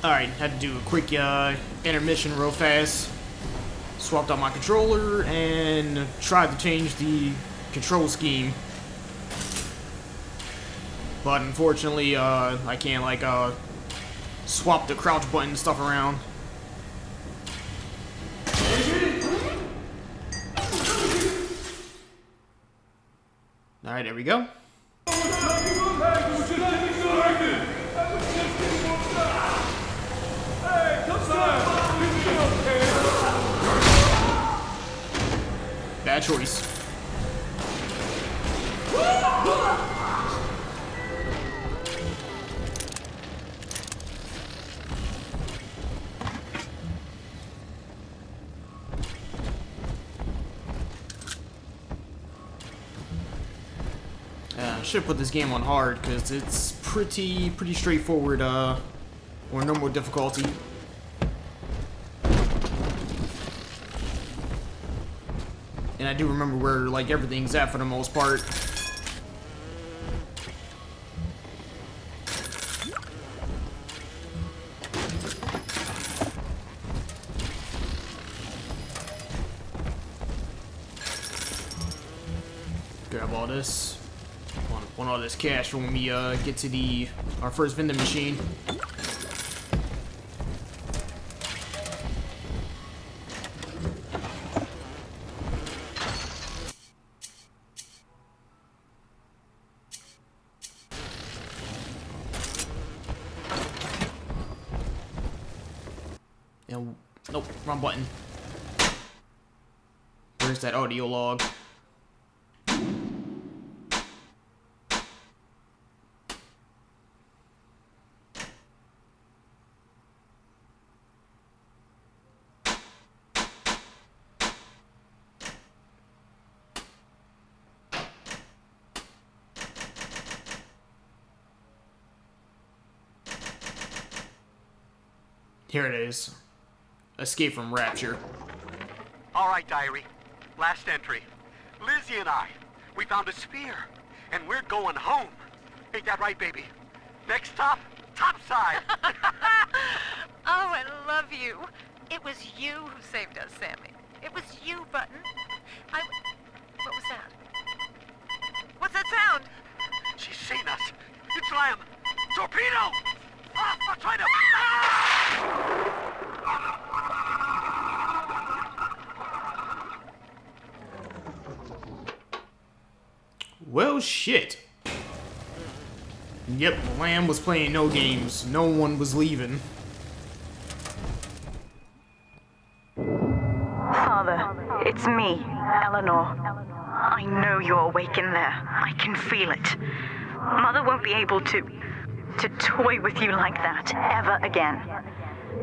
Alright, had to do a quick intermission real fast. Swapped out my controller and tried to change the control scheme. But unfortunately, I can't like swap the crouch button and stuff around. Alright, there we go. Bad choice. I should put this game on hard because it's pretty straightforward or normal difficulty. And I do remember where like everything's at for the most part. Grab all this. Want all this cash when we get to our first vending machine. And nope, wrong button. Where's that audio log? Here it is. Escape from Rapture. All right, diary. Last entry. Lizzie and I, we found a sphere, and we're going home. Ain't that right, baby? Next stop, topside. Oh, I love you. It was you who saved us, Sammy. It was you, Button. What was that? What's that sound? She's seen us. It's Lamb. Torpedo! Ah, I'm trying to... Well, shit. Yep, Lamb was playing no games. No one was leaving. Father, it's me, Eleanor. I know you're awake in there. I can feel it. Mother won't be able to toy with you like that ever again.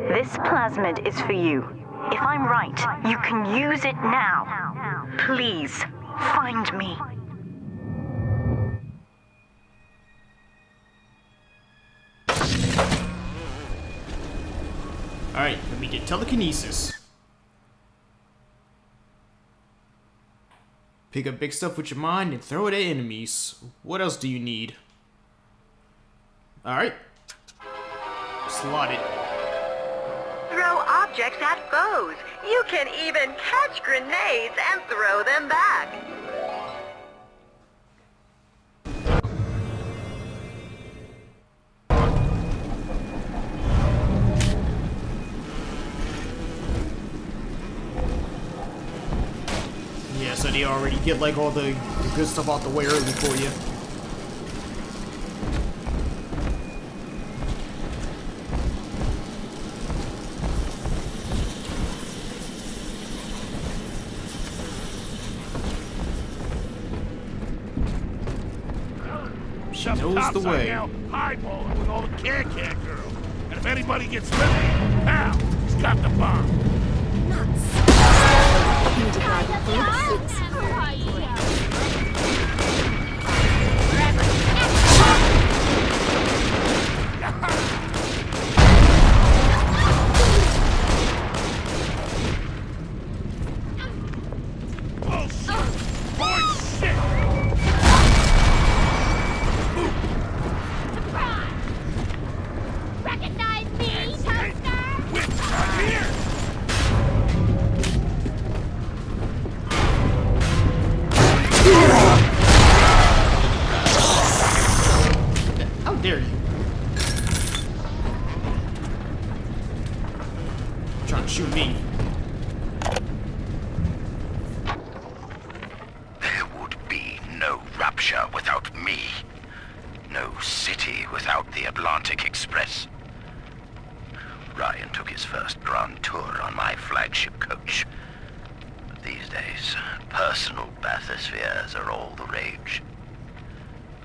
This plasmid is for you. If I'm right, you can use it now. Please, find me. Alright, let me get telekinesis. Pick up big stuff with your mind and throw it at enemies. What else do you need? Alright. Slot it. Throw objects at foes. You can even catch grenades and throw them back. Yeah, so they already get like all the good stuff out the way early for you. Knows the way. Highballing with all the can-can girls. And if anybody gets living, pow, he's got the bomb. Recognize me? dare you? Trying to shoot me. There would be no Rapture without me. No city without the Atlantic Express. Ryan took his first grand tour on my flagship coach. But these days, personal bathyspheres are all the rage.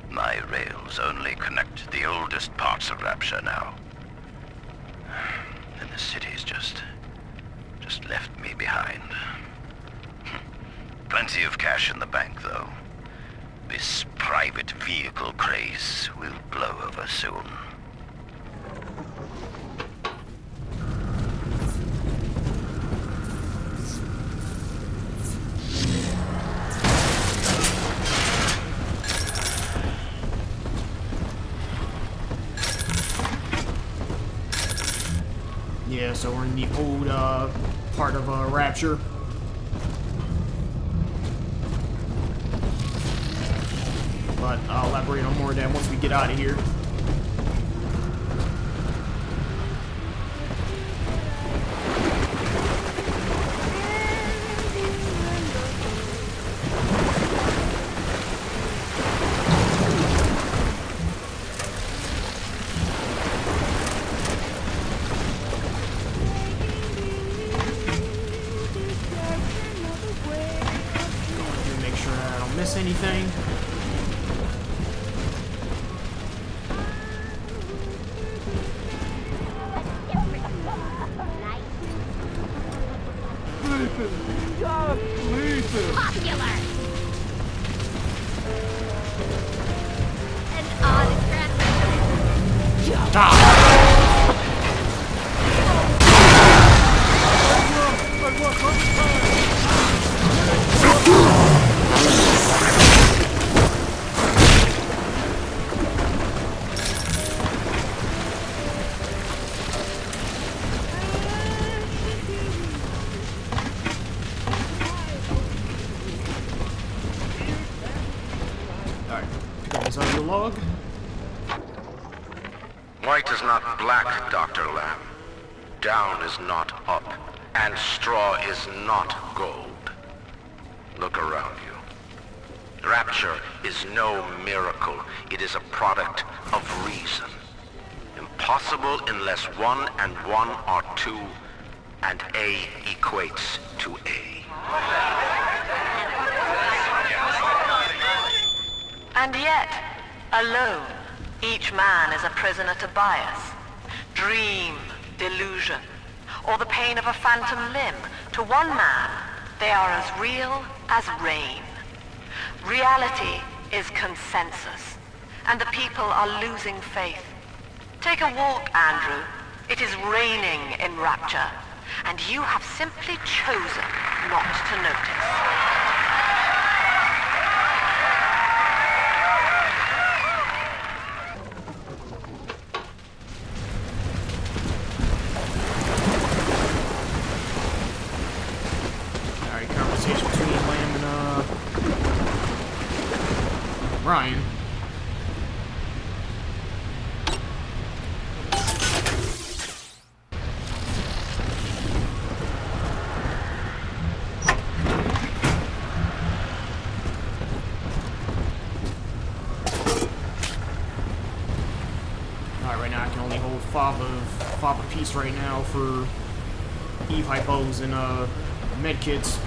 My rails only connect the oldest parts of Rapture now. And the city's just left me behind. Plenty of cash in the bank, though. This private vehicle craze will blow over soon. Yeah, so we're in the old part of Rapture. But I'll elaborate on more of that once we get out of here. Make sure I don't miss anything. Popular! An autocrat. Alright, goes on your log. White is not black, Dr. Lamb. Down is not up, and straw is not gold. Look around you. Rapture is no miracle. It is a product of reason. Impossible unless 1 and 1 are 2, and A equates to A. And yet, alone, each man is a prisoner to bias, dream, delusion, or the pain of a phantom limb. To one man, they are as real as rain. Reality is consensus, and the people are losing faith. Take a walk, Andrew. It is raining in Rapture, and you have simply chosen not to notice. Conversation between Lamb and Ryan. Alright, right now I can only hold 5 apiece right now for Eve hypos and medkits.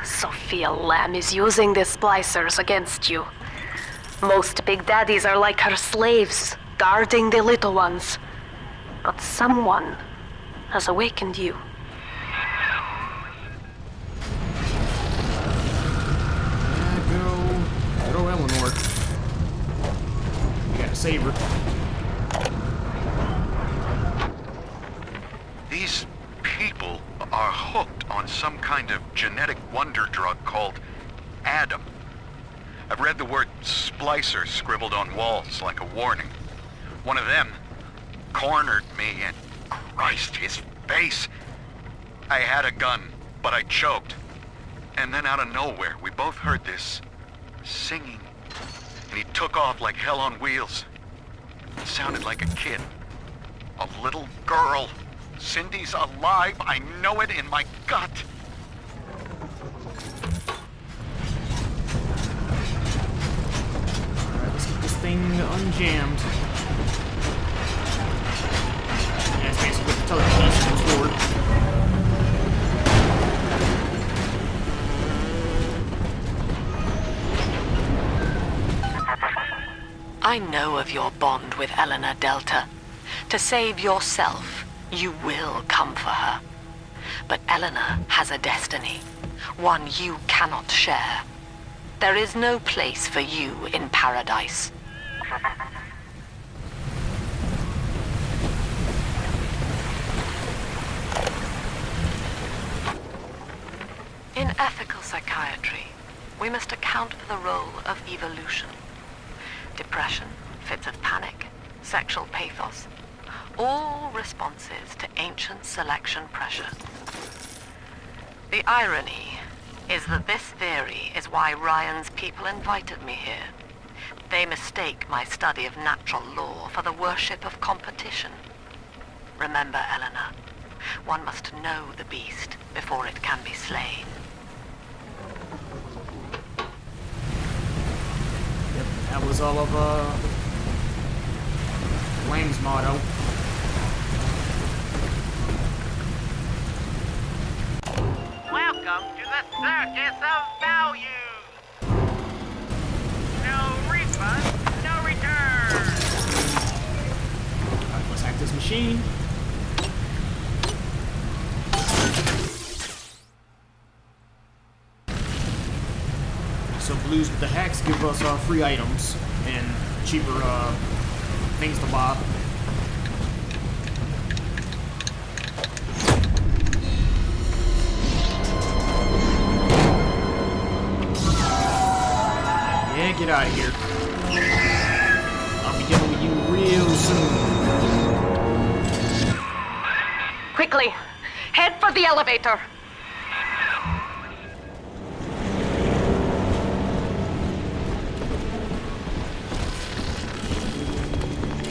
Sophia Lamb is using the splicers against you. Most big daddies are like her slaves, guarding the little ones. But someone has awakened you. Good old Eleanor. You gotta save her. These people are hooked on some kind of genetic wonder drug called Adam. I've read the word splicer scribbled on walls like a warning. One of them cornered me and Christ, his face. I had a gun, but I choked. And then out of nowhere, we both heard this singing. And he took off like hell on wheels. It sounded like a kid. A little girl. Cindy's alive. I know it in my gut. Alright, let's get this thing unjammed. Yeah, it's basically the telekinesis restored. I know of your bond with Eleanor Delta. To save yourself, you will come for her. But Eleanor has a destiny, one you cannot share. There is no place for you in paradise. In ethical psychiatry, we must account for the role of evolution. Depression, fits of panic, sexual pathos, all responses to ancient selection pressure. The irony is that this theory is why Ryan's people invited me here. They mistake my study of natural law for the worship of competition. Remember, Eleanor, one must know the beast before it can be slain. Yep, that was all of Wang's motto. Welcome to the circus of values. No refund, no return. Alright, let's hack this machine. So blues with the hacks give us free items and cheaper things to buy. Yeah, get out of here. I'll be dealing with you real soon. Quickly, head for the elevator.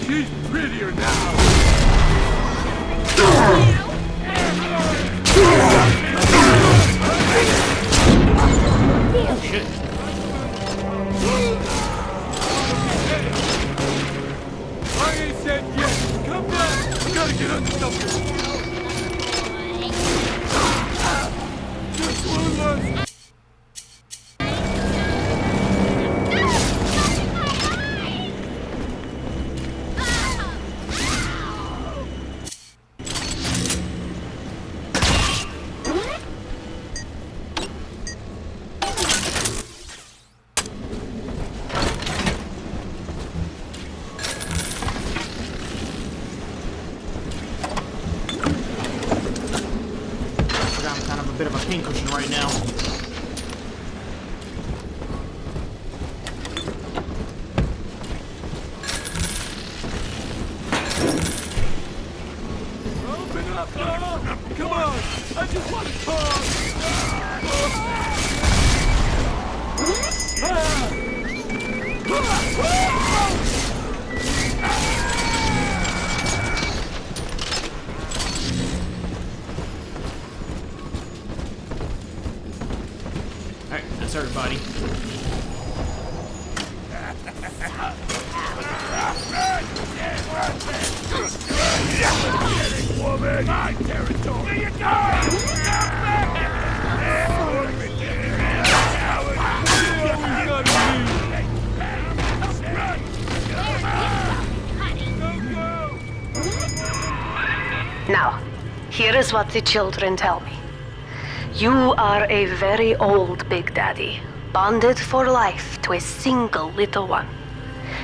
She's prettier now. Oh shit. I ain't said yet. Come back. We gotta get under something. Just one last. I'm kind of a bit of a pincushion right now. Open up, girl. Come on. I just want to talk. Alright, that's everybody. Woman, my territory. Here you go. Now, here is what the children tell me. You are a very old Big Daddy, bonded for life to a single little one.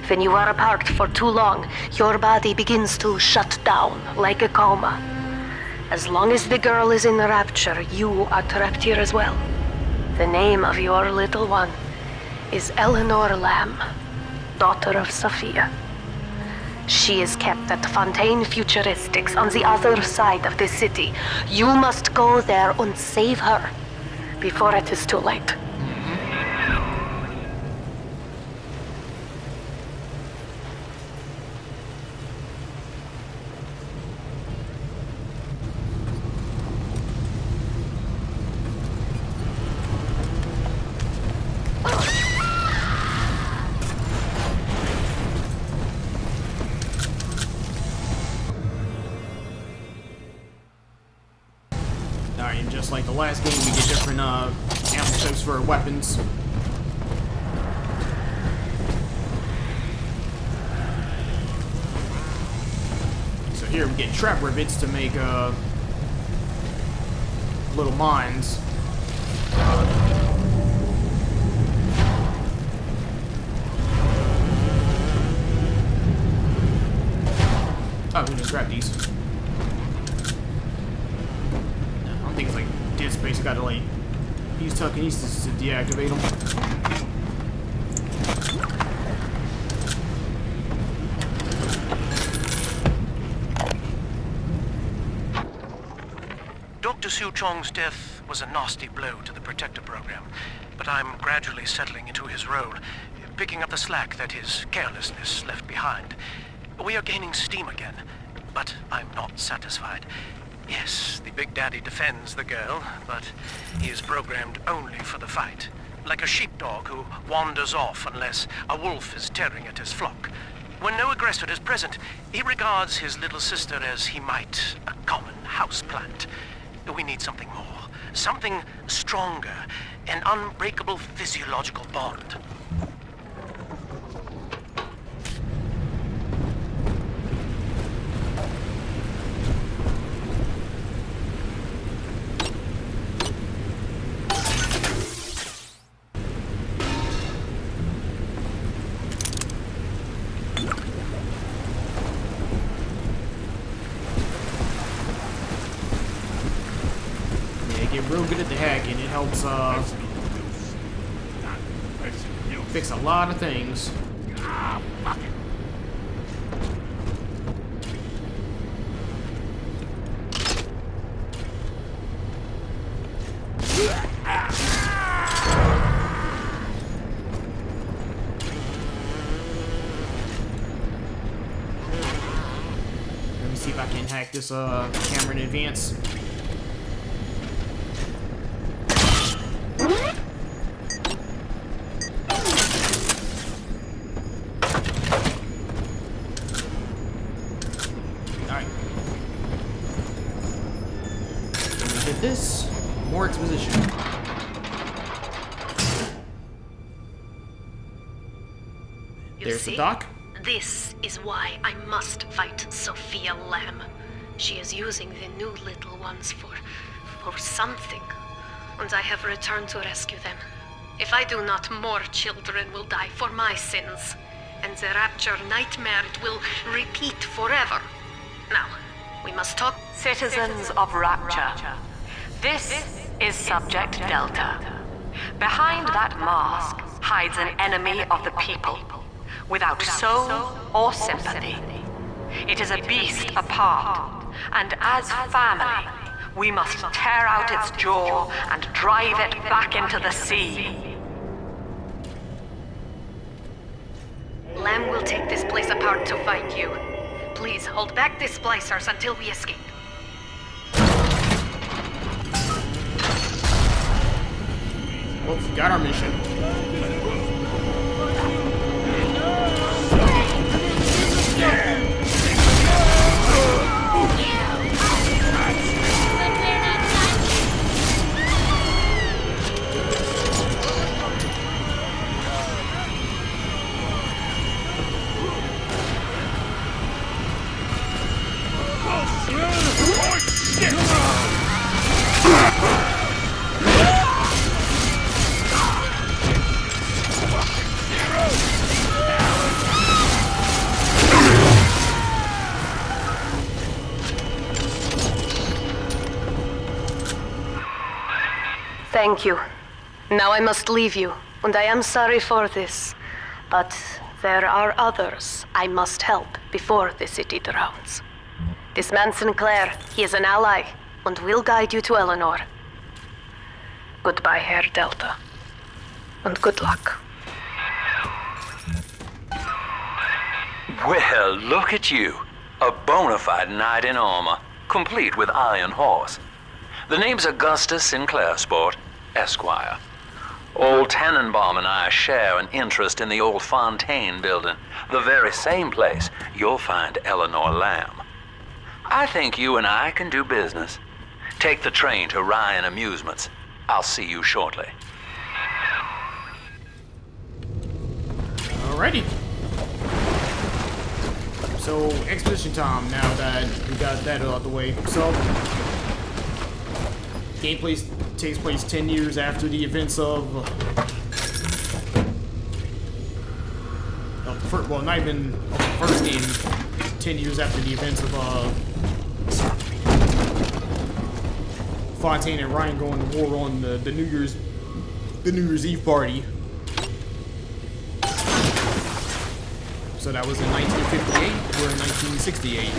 When you are apart for too long, your body begins to shut down like a coma. As long as the girl is in Rapture, you are trapped here as well. The name of your little one is Eleanor Lamb, daughter of Sophia. She is kept at Fontaine Futuristics on the other side of the city. You must go there and save her before it is too late. Alright, and just like the last game, we get different ammo types for our weapons. So here we get trap rivets to make little mines. Oh, we just grab these. I think it's like Dead Space. I gotta like use telekinesis to deactivate them. Dr. Su Chong's death was a nasty blow to the Protector program, but I'm gradually settling into his role, picking up the slack that his carelessness left behind. We are gaining steam again, but I'm not satisfied. Yes, the Big Daddy defends the girl, but he is programmed only for the fight. Like a sheepdog who wanders off unless a wolf is tearing at his flock. When no aggressor is present, he regards his little sister as he might a common houseplant. We need something more, something stronger, an unbreakable physiological bond. Real good at the hacking. It helps fix a lot of things. Let me see if I can hack this camera in advance. This, more exposition. There's the dock. This is why I must fight Sophia Lamb. She is using the new little ones for something, and I have returned to rescue them. If I do not, more children will die for my sins, and the Rapture nightmare will repeat forever. Now, we must talk. Citizens of Rapture. This is Subject Delta. Behind that mask hides an enemy of the people, without soul or sympathy. It is a beast apart, and as family, we must tear out its jaw and drive it back into the sea. Lamb will take this place apart to fight you. Please hold back the splicers until we escape. Well, we got our mission. Thank you. Now I must leave you, and I am sorry for this. But there are others I must help. before the city drowns. This man Sinclair, he is an ally, and will guide you to Eleanor. Goodbye, Herr Delta. And good luck. Well, look at you. A bona fide knight in armor, complete with iron horse. The name's Augustus Sinclair, Sport, Esquire. Old Tannenbaum and I share an interest in the old Fontaine building, the very same place you'll find Eleanor Lamb. I think you and I can do business. Take the train to Ryan Amusements. I'll see you shortly. Alrighty. So, exposition time, now that we got that out of the way. So, gameplay takes place 10 years after the events of... well, not even of the first game. 10 years after the events of Fontaine and Ryan going to war on the New Year's Eve party. So that was in 1958, we're in 1968.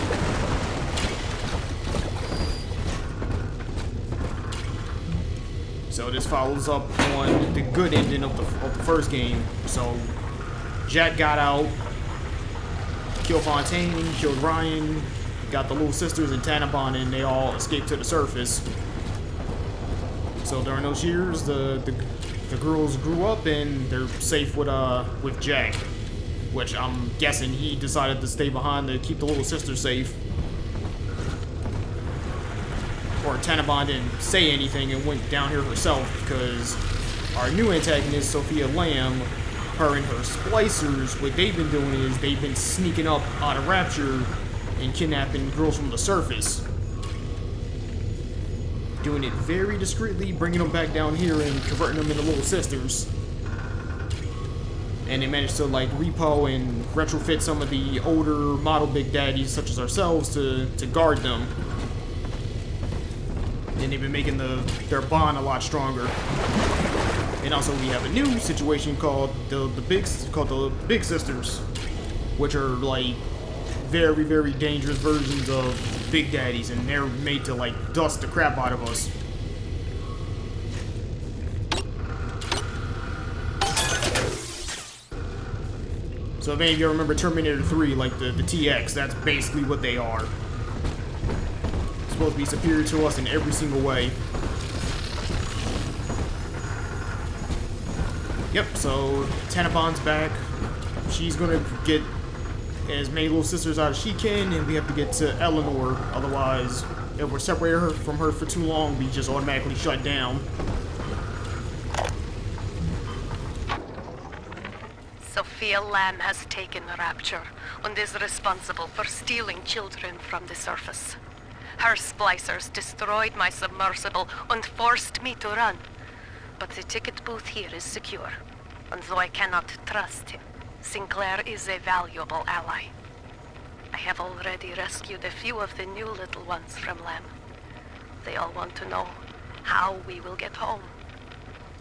So this follows up on the good ending of the first game. So Jack got out, killed Fontaine, killed Ryan, got the little sisters and Tannenbaum, and they all escaped to the surface. So during those years, the girls grew up and they're safe with Jack. Which I'm guessing he decided to stay behind to keep the little sister safe. Or Tannenbaum didn't say anything and went down here herself because our new antagonist, Sophia Lamb, her and her splicers, what they've been doing is they've been sneaking up out of Rapture and kidnapping girls from the surface. Doing it very discreetly, bringing them back down here and converting them into little sisters. And they managed to like repo and retrofit some of the older model big daddies such as ourselves to guard them. And they've been making their bond a lot stronger. And also we have a new situation called the Big Sisters, which are like very, very dangerous versions of big daddies, and they're made to like dust the crap out of us. So if any of you remember Terminator 3, like the TX, that's basically what they are. It's supposed to be superior to us in every single way. Yep, so Tannenbaum's back. She's gonna get as many little sisters out as she can, and we have to get to Eleanor. Otherwise, if we're separated from her for too long, we just automatically shut down. Sophia Lamb has taken Rapture and is responsible for stealing children from the surface. Her splicers destroyed my submersible and forced me to run. But the ticket booth here is secure, and though I cannot trust him, Sinclair is a valuable ally. I have already rescued a few of the new little ones from Lamb. They all want to know how we will get home.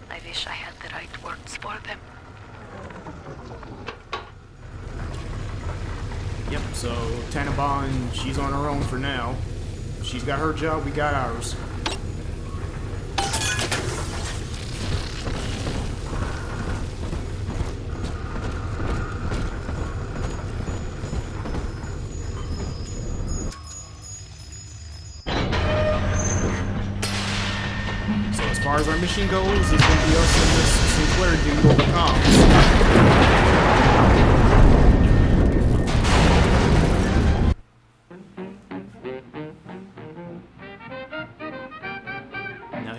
I wish I had the right words for them. Yep, so Tannenbaum, she's on her own for now. She's got her job, we got ours. So as far as our mission goes, it's going to be us and this Sinclair dude over comms.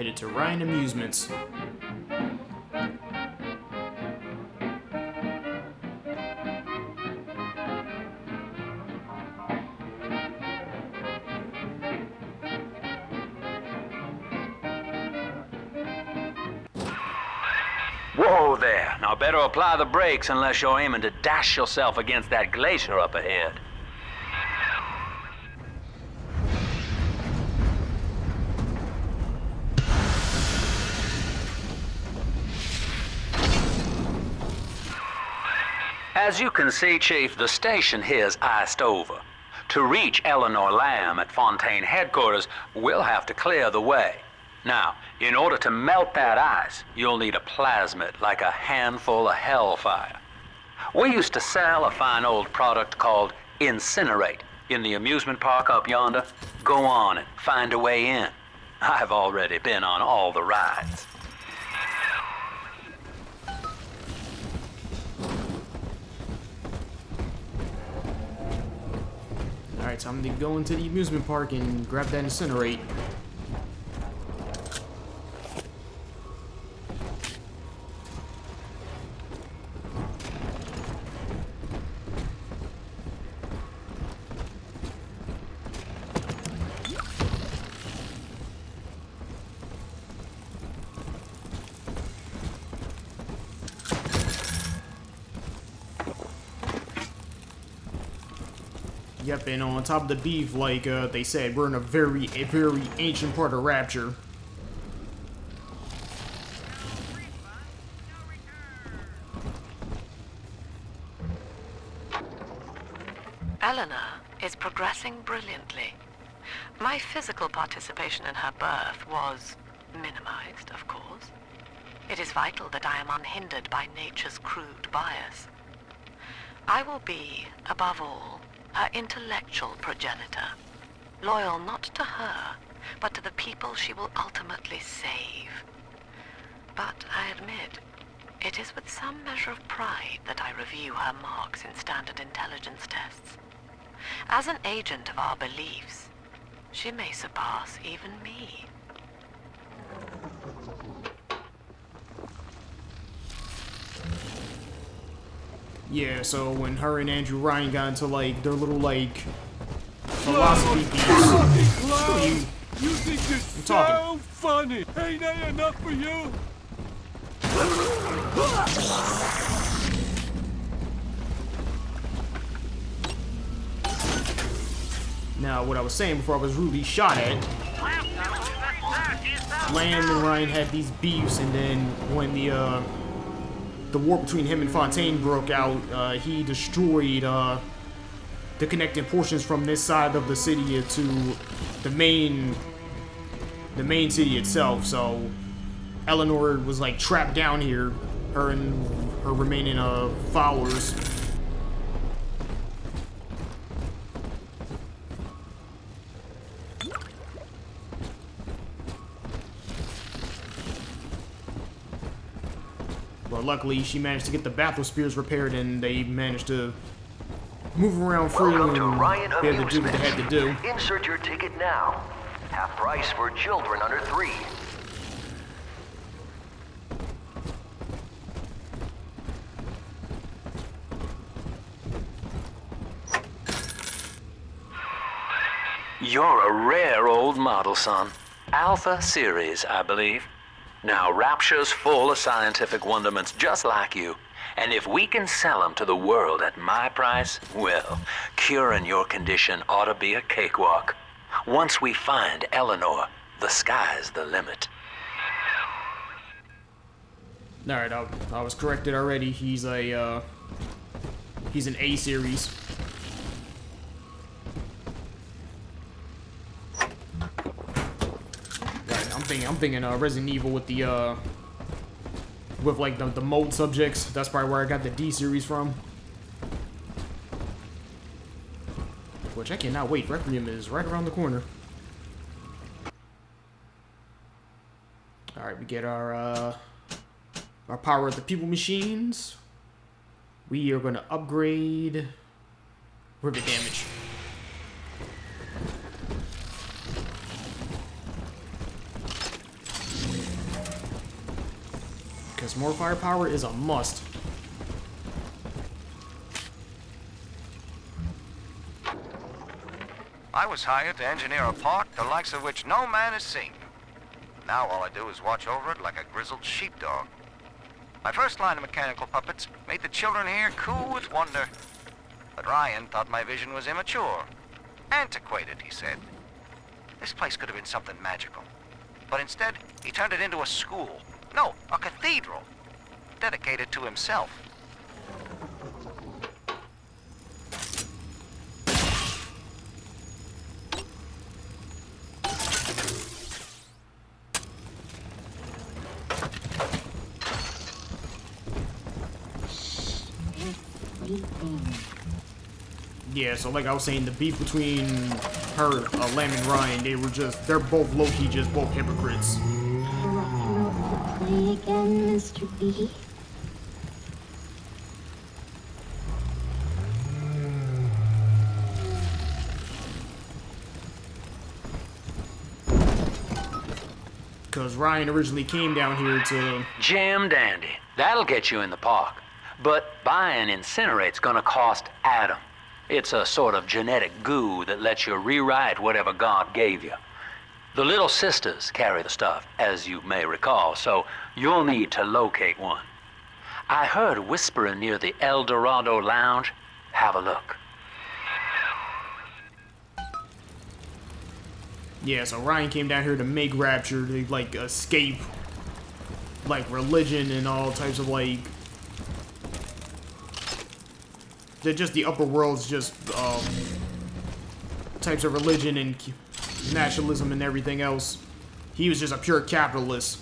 Headed to Ryan Amusements. Whoa there. Now better apply the brakes unless you're aiming to dash yourself against that glacier up ahead. As you can see, Chief, the station here's iced over. To reach Eleanor Lamb at Fontaine headquarters, we'll have to clear the way. Now, in order to melt that ice, you'll need a plasmid, like a handful of hellfire. We used to sell a fine old product called Incinerate in the amusement park up yonder. Go on and find a way in. I've already been on all the rides. Alright, time to go into the amusement park and grab that Incinerate. Yep, and on top of the beef, like they said, we're in a very ancient part of Rapture. Eleanor is progressing brilliantly. My physical participation in her birth was minimized, of course. It is vital that I am unhindered by nature's crude bias. I will be, above all, her intellectual progenitor, loyal not to her, but to the people she will ultimately save. But I admit, it is with some measure of pride that I review her marks in standard intelligence tests. As an agent of our beliefs, she may surpass even me. Yeah, so when her and Andrew Ryan got into like their little like philosophy beats. Screw you. You think you're so funny? Ain't that enough for you? Now, what I was saying before I was rudely shot at, Lamb and Ryan had these beefs, and then when the war between him and Fontaine broke out, he destroyed the connecting portions from this side of the city to the main city itself. So Eleanor was like trapped down here, her and her remaining followers. But luckily, she managed to get the battle spears repaired, and they managed to move around freely and be able to do what they had to do. Insert your ticket now. Half price for children under 3. You're a rare old model, son. Alpha series, I believe. Now, Rapture's full of scientific wonderments just like you. And if we can sell them to the world at my price, well, curing your condition ought to be a cakewalk. Once we find Eleanor, the sky's the limit. Alright, I was corrected already. He's an A series. I'm thinking Resident Evil with the with like the mode subjects. That's probably where I got the D series from. Which I cannot wait. Requiem is right around the corner. All right, we get our power of the people machines. We are gonna upgrade rivet damage. Because more firepower is a must. I was hired to engineer a park the likes of which no man has seen. Now all I do is watch over it like a grizzled sheepdog. My first line of mechanical puppets made the children here coo with wonder. But Ryan thought my vision was immature. Antiquated, he said. This place could have been something magical. But instead, he turned it into a school. No, a cathedral. Dedicated to himself. Yeah, so like I was saying, the beef between her, Lamb and Ryan, they're both low-key just both hypocrites. Play again, Mr. B. Because Ryan originally came down here to... Jam dandy. That'll get you in the park. But buying Incinerate's gonna cost Adam. It's a sort of genetic goo that lets you rewrite whatever God gave you. The little sisters carry the stuff, as you may recall, so you'll need to locate one. I heard whispering near the El Dorado Lounge. Have a look. Yeah, so Ryan came down here to make Rapture, to, like, escape, like, religion and all types of, like... Just the upper world's just, types of religion and nationalism and everything else. He was just a pure capitalist.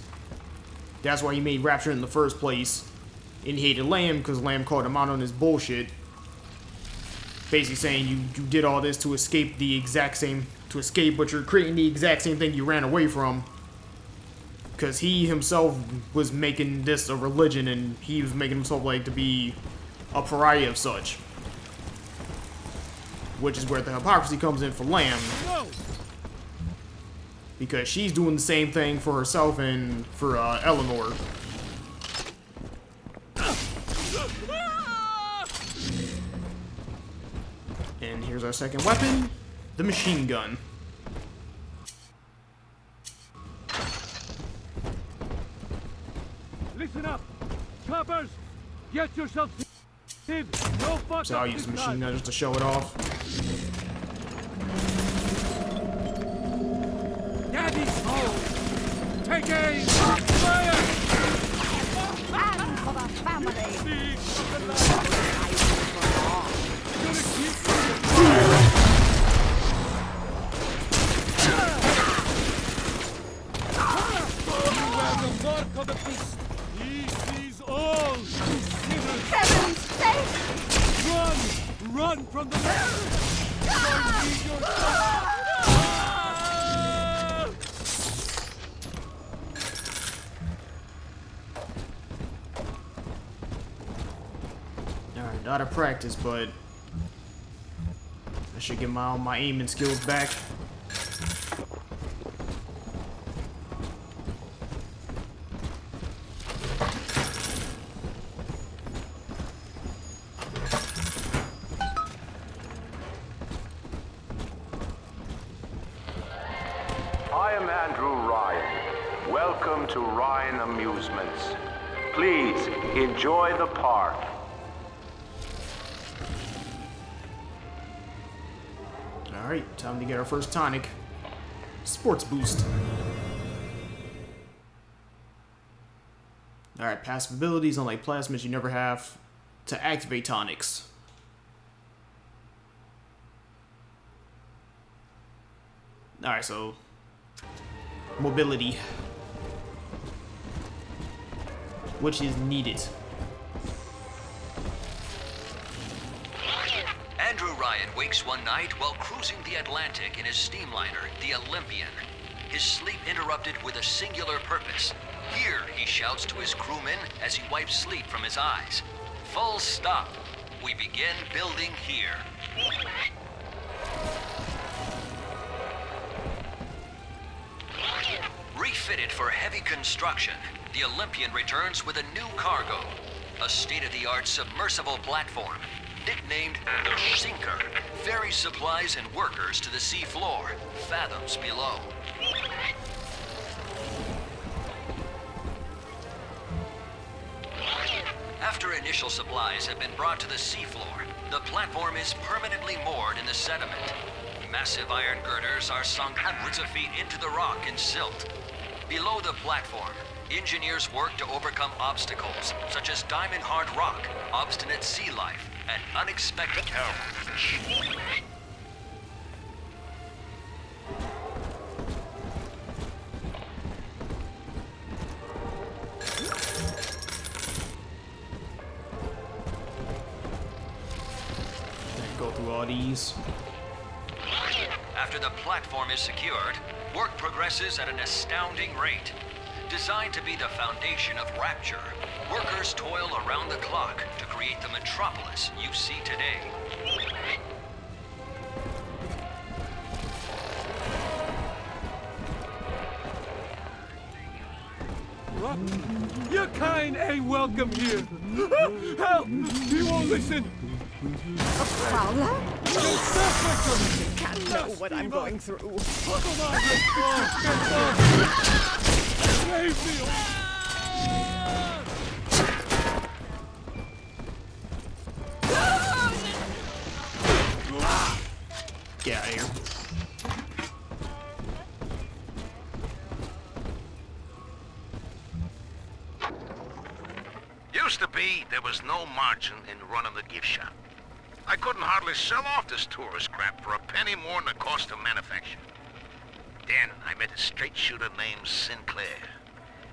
That's why he made Rapture in the first place. And he hated Lamb, because Lamb called him out on his bullshit. Basically saying you did all this to escape the exact same... To escape, but you're creating the exact same thing you ran away from. Because he himself was making this a religion, and he was making himself, like, to be a pariah of such. Which is where the hypocrisy comes in for Lamb. Because she's doing the same thing for herself and for Eleanor. And here's our second weapon, the machine gun. Listen up! Coppers! Get yourself in! No fuck. So I'll use the machine gun just to show it off. Daddy's home! Take aim! Fire! And for the family! Of the beast. He sees all. Heaven's sake! Run from the Alright, out of practice, but I should get my aiming skills back. Welcome to Ryan Amusements. Please enjoy the park. Alright, time to get our first tonic. Sports boost. Alright, passive abilities, unlike plasmids, you never have to activate tonics. Alright, so mobility, which is needed. Andrew Ryan wakes one night while cruising the Atlantic in his steamliner, the Olympian. His sleep interrupted with a singular purpose. Here, he shouts to his crewmen as he wipes sleep from his eyes. Full stop. We begin building here. Refitted for heavy construction, the Olympian returns with a new cargo. A state-of-the-art submersible platform, nicknamed the Sinker, ferries supplies and workers to the sea floor, fathoms below. After initial supplies have been brought to the seafloor, the platform is permanently moored in the sediment. Massive iron girders are sunk hundreds of feet into the rock and silt. Below the platform, engineers work to overcome obstacles such as diamond-hard rock, obstinate sea life, and unexpected peril. these. After the platform is secured, work progresses at an astounding rate. Designed to be the foundation of Rapture, workers toil around the clock to create the metropolis you see today. Your kind ain't welcome here. Help! He won't listen. Prowler? You can't know what I'm going through. Come on, let's go. Save me. Get out of here. Used to be, there was no margin in running the gift shop. I couldn't hardly sell off this tourist crap for a penny more than the cost of manufacture. Then I met a straight shooter named Sinclair,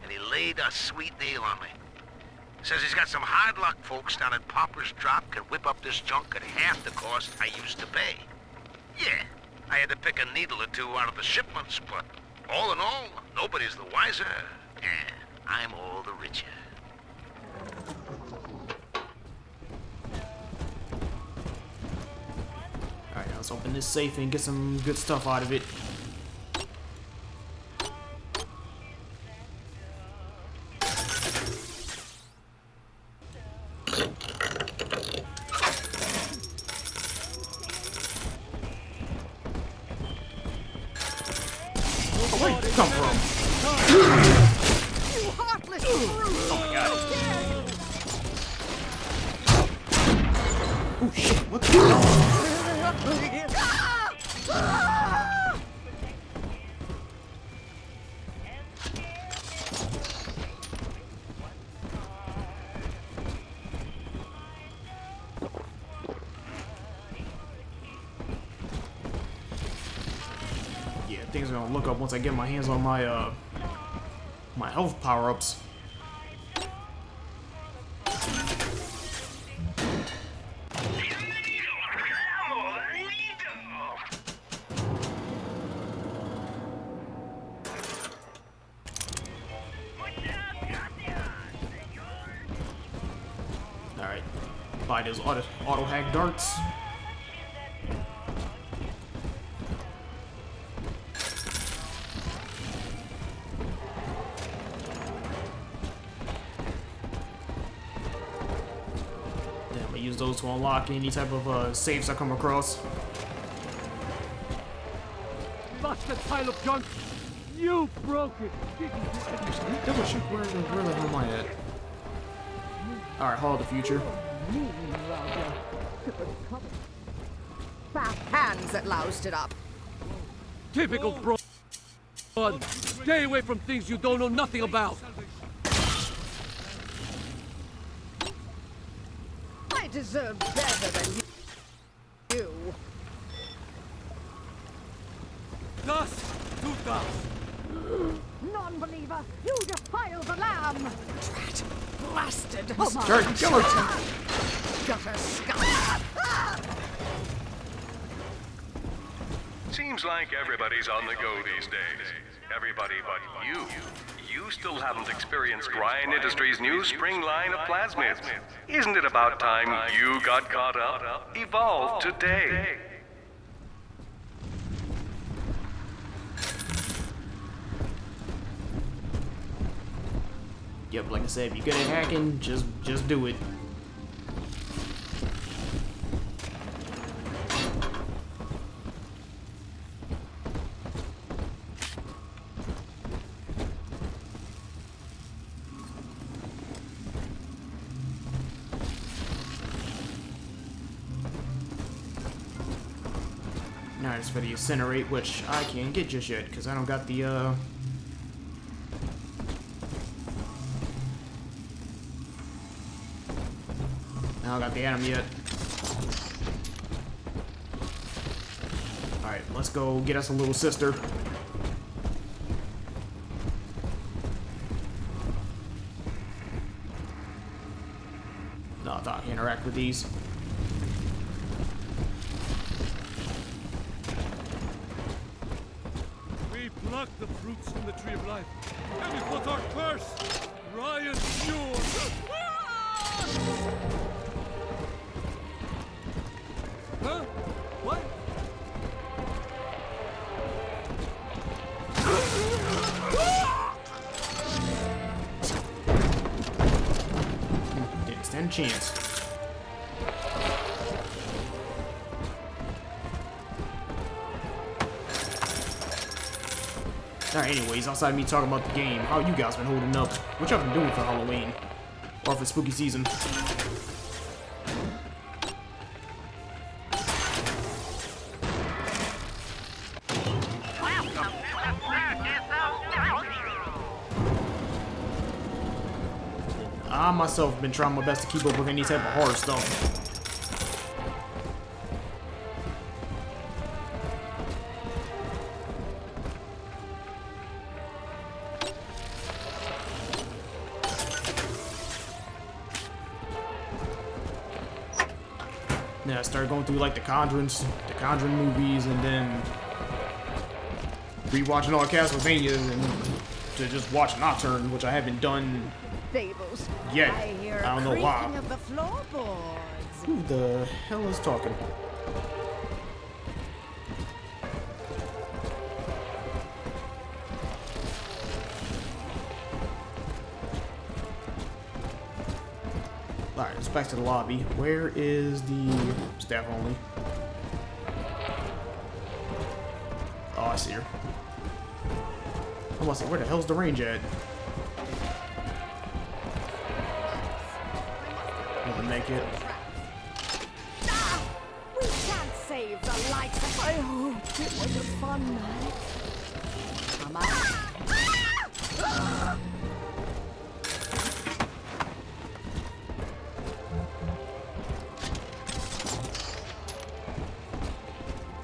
and he laid a sweet deal on me. Says he's got some hard luck folks down at Popper's Drop can whip up this junk at half the cost I used to pay. Yeah, I had to pick a needle or two out of the shipments, but all in all, nobody's the wiser, and I'm all the richer. Alright, now let's open this safe and get some good stuff out of it. Oh, where'd you come from? You heartless brute! Oh my god. Oh shit, what the hell? Yeah, things are gonna look up once I get my hands on my my health power-ups. Alright, buy those auto hack darts. Then I'm gonna use those to unlock any type of safes I come across. Busted pile of junk. You broke it. Double check where the hell am I at? Alright, Hall of the Future. Fat hands that loused it up. Typical bro. Stay away from things you don't know nothing about. I deserve better than you. Dust to dust. Non-believer, you defile the lamb. Drat, blasted. Dirt, kill her. Gutter scum. Seems like everybody's on the go these days. Everybody but you. You still haven't experienced Ryan Industries' new spring line of plasmids. Isn't it about time you got caught up? Evolve today. Yep, like I said, if you're good at hacking, just do it. Now it's for the incinerate, which I can't get just yet because I don't got the I don't got the atom yet. Alright, let's go get us a little sister. No, I thought I'd interact with these. Pluck the fruits from the tree of life, and we put our curse. Ryan, yours. Huh? What? Didn't stand a chance. Alright, anyways, outside of me talking about the game, how you guys been holding up? What y'all been doing for Halloween? Or for spooky season? I myself have been trying my best to keep up with any type of horror stuff. Yeah, I started going through like the Conjuring movies, and then rewatching all Castlevanias, and to just watch Nocturne, which I haven't done Fables. yet. I hear I don't know why. creaking of the floorboards. Who the hell is talking? Alright, let's back to the lobby. Where is the staff only? Oh, I see her. I must say, where the hell's the range at? Doesn't make it. We can't save the likes of... I hoped it was a fun night. Come on.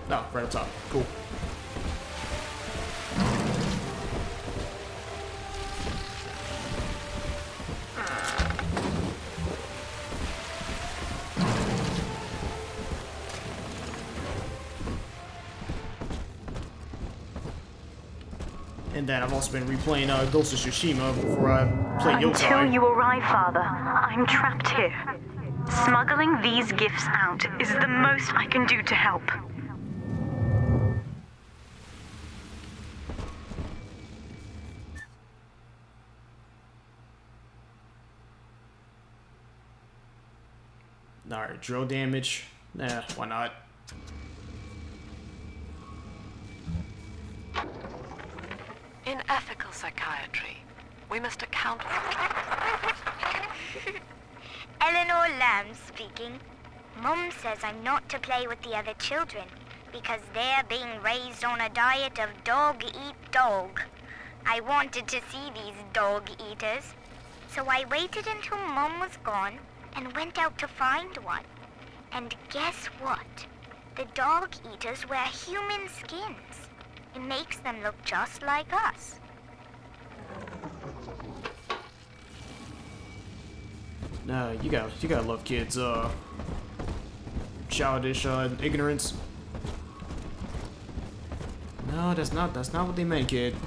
No, right up top. Cool. And then I've also been replaying Ghost of Tsushima before I play Yokai. Until you arrive, Father, I'm trapped here. Smuggling these gifts out is the most I can do to help. Alright, drill damage. Nah, why not? In ethical psychiatry, we must account for... Eleanor Lamb speaking. Mum says I'm not to play with the other children because they're being raised on a diet of dog-eat-dog. I wanted to see these dog-eaters, so I waited until Mum was gone and went out to find one. And guess what? The dog-eaters wear human skins. It makes them look just like us. Nah, you gotta love kids, childish, ignorance. No, that's not what they meant, kid.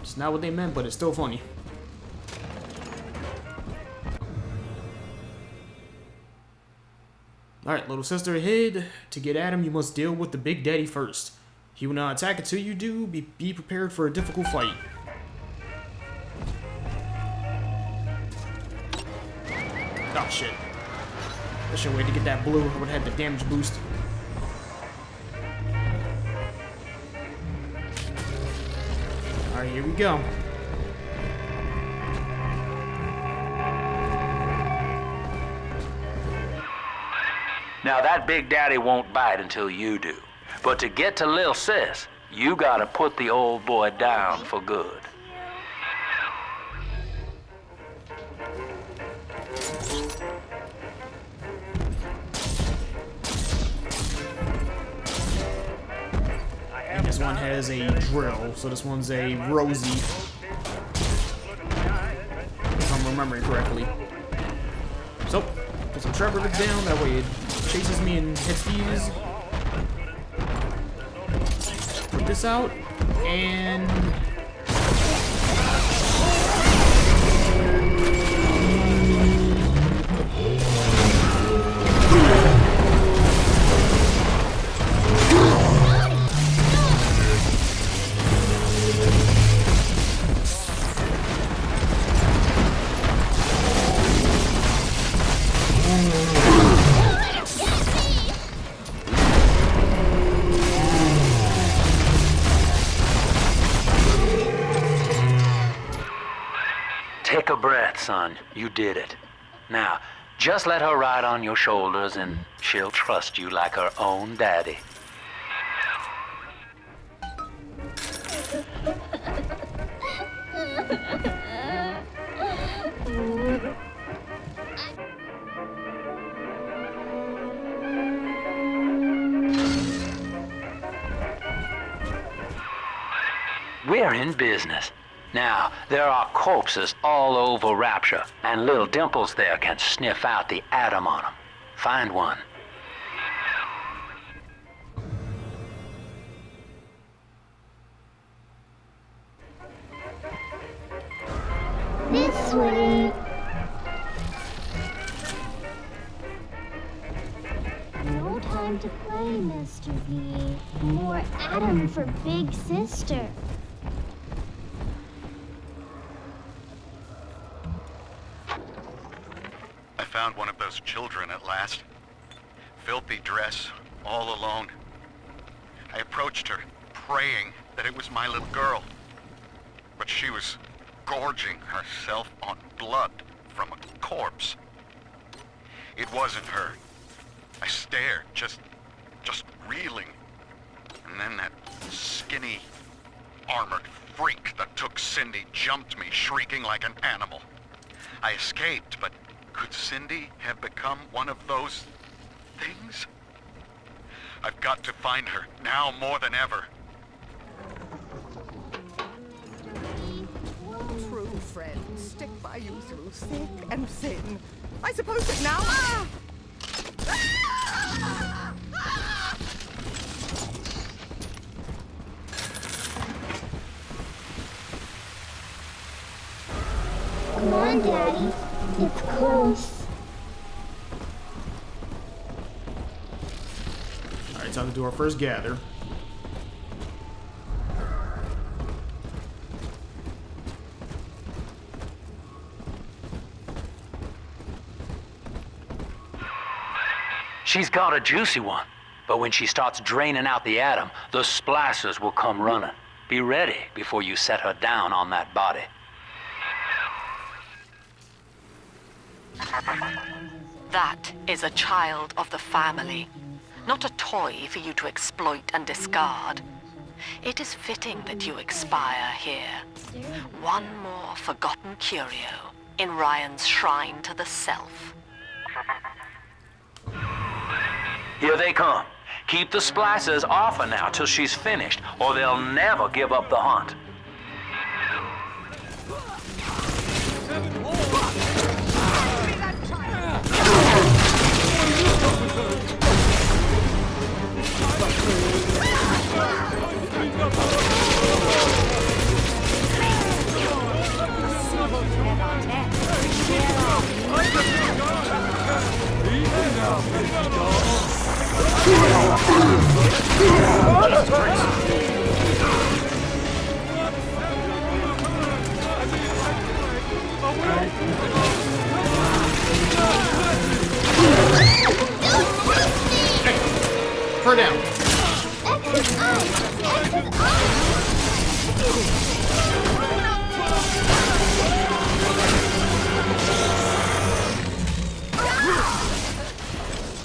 It's not what they meant, but it's still funny. Alright, little sister, ahead. To get at him, you must deal with the Big Daddy first. He will not attack until you do. Be prepared for a difficult fight. Oh, shit. I should wait to get that blue. I would have had the damage boost. Alright, here we go. Now that Big Daddy won't bite until you do. But to get to Lil Sis, you gotta put the old boy down for good. And this one has a drill, so this one's a Rosie. If I'm remembering correctly. So, put some Trevor lives down. That way it chases me and hits these. Put this out. And... Take a breath, son. You did it. Now, just let her ride on your shoulders and she'll trust you like her own daddy. We're in business. Now, there are corpses all over Rapture, and little Dimples there can sniff out the atom on them. Find one. This way. No time to play, Mr. V. More atom for Big Sister. I found one of those children at last. Filthy dress, all alone. I approached her, praying that it was my little girl. But she was gorging herself on blood from a corpse. It wasn't her. I stared, just reeling. And then that skinny, armored freak that took Cindy jumped me, shrieking like an animal. I escaped, but could Cindy have become one of those things? I've got to find her, now more than ever. True friends stick by you through thick and thin. I suppose that now... Come on, Daddy. It's close. Alright, time to do our first gather. She's got a juicy one, but when she starts draining out the atom, the splicers will come running. Be ready before you set her down on that body. That is a child of the family, not a toy for you to exploit and discard. It is fitting that you expire here. One more forgotten curio in Ryan's shrine to the self. Here they come. Keep the splicers off her now till she's finished, or they'll never give up the hunt. Her down.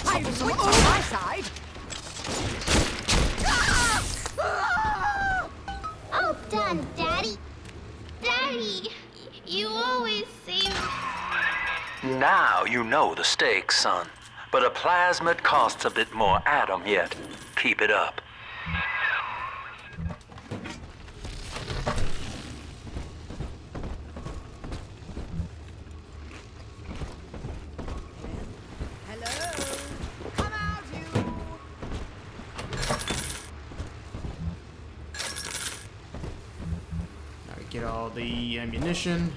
I'm switching my side. All done, Daddy. Daddy, you always save. Now you know the stakes, son. But a plasmid costs a bit more atom yet. Keep it up. Get all the ammunition.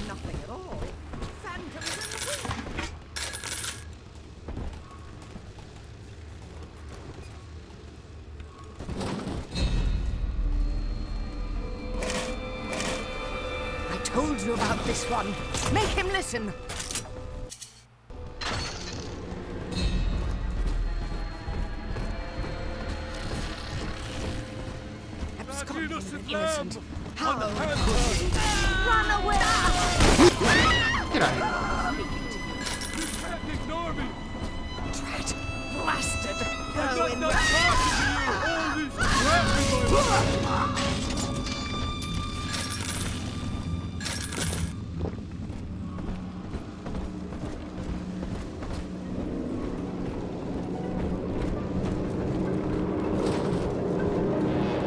Nothing at all. Phantoms in the wind. I told you about this one. Make him listen. Innocent. How could you? Run away! Get out of here. You can't ignore me! Drat! Blasted! I'm Go in not there! talking to you! All this crap in my life!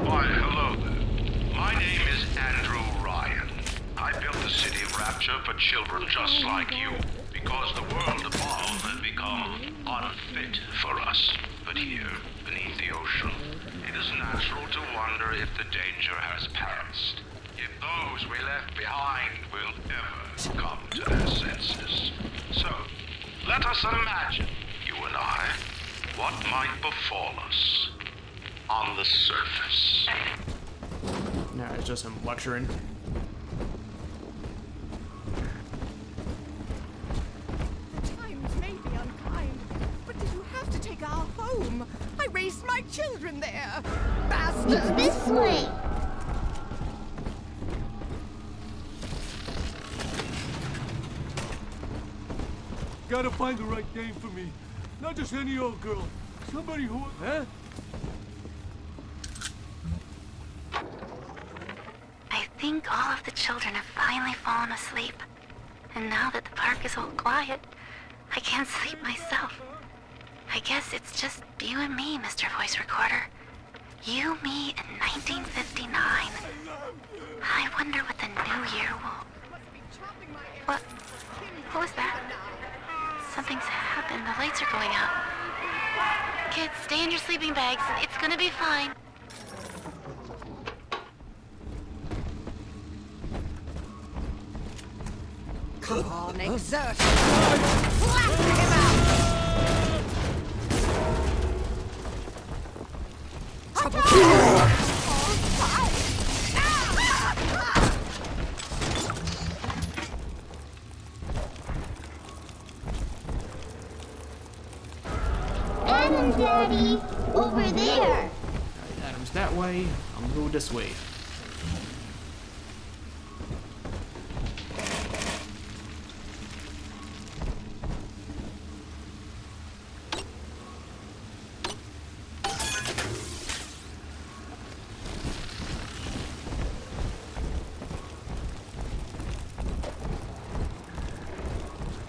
Why, hello there. My name is Andrew Ryan. I built the city of Rapture for children just like you, because the world above had become unfit for us. But here, beneath the ocean, it is natural to wonder if the danger has passed. If those we left behind will ever come to their senses. So, let us imagine, you and I, what might befall us on the surface. Nah, it's just him lecturing. The times may be unkind, but did you have to take our home? I raised my children there. Bastards! It's this way. Gotta find the right game for me. Not just any old girl. Somebody who... Huh? I think all of the children have finally fallen asleep. And now that the park is all quiet, I can't sleep myself. I guess it's just you and me, Mr. Voice Recorder. You, me, in 1959. I wonder what the new year will... What was that? Something's happened. The lights are going out. Kids, stay in your sleeping bags. It's gonna be fine. Come on, exert! Blast him out! Adam, Daddy! Over there! Alright, Adam's that way. I'm gonna go this way.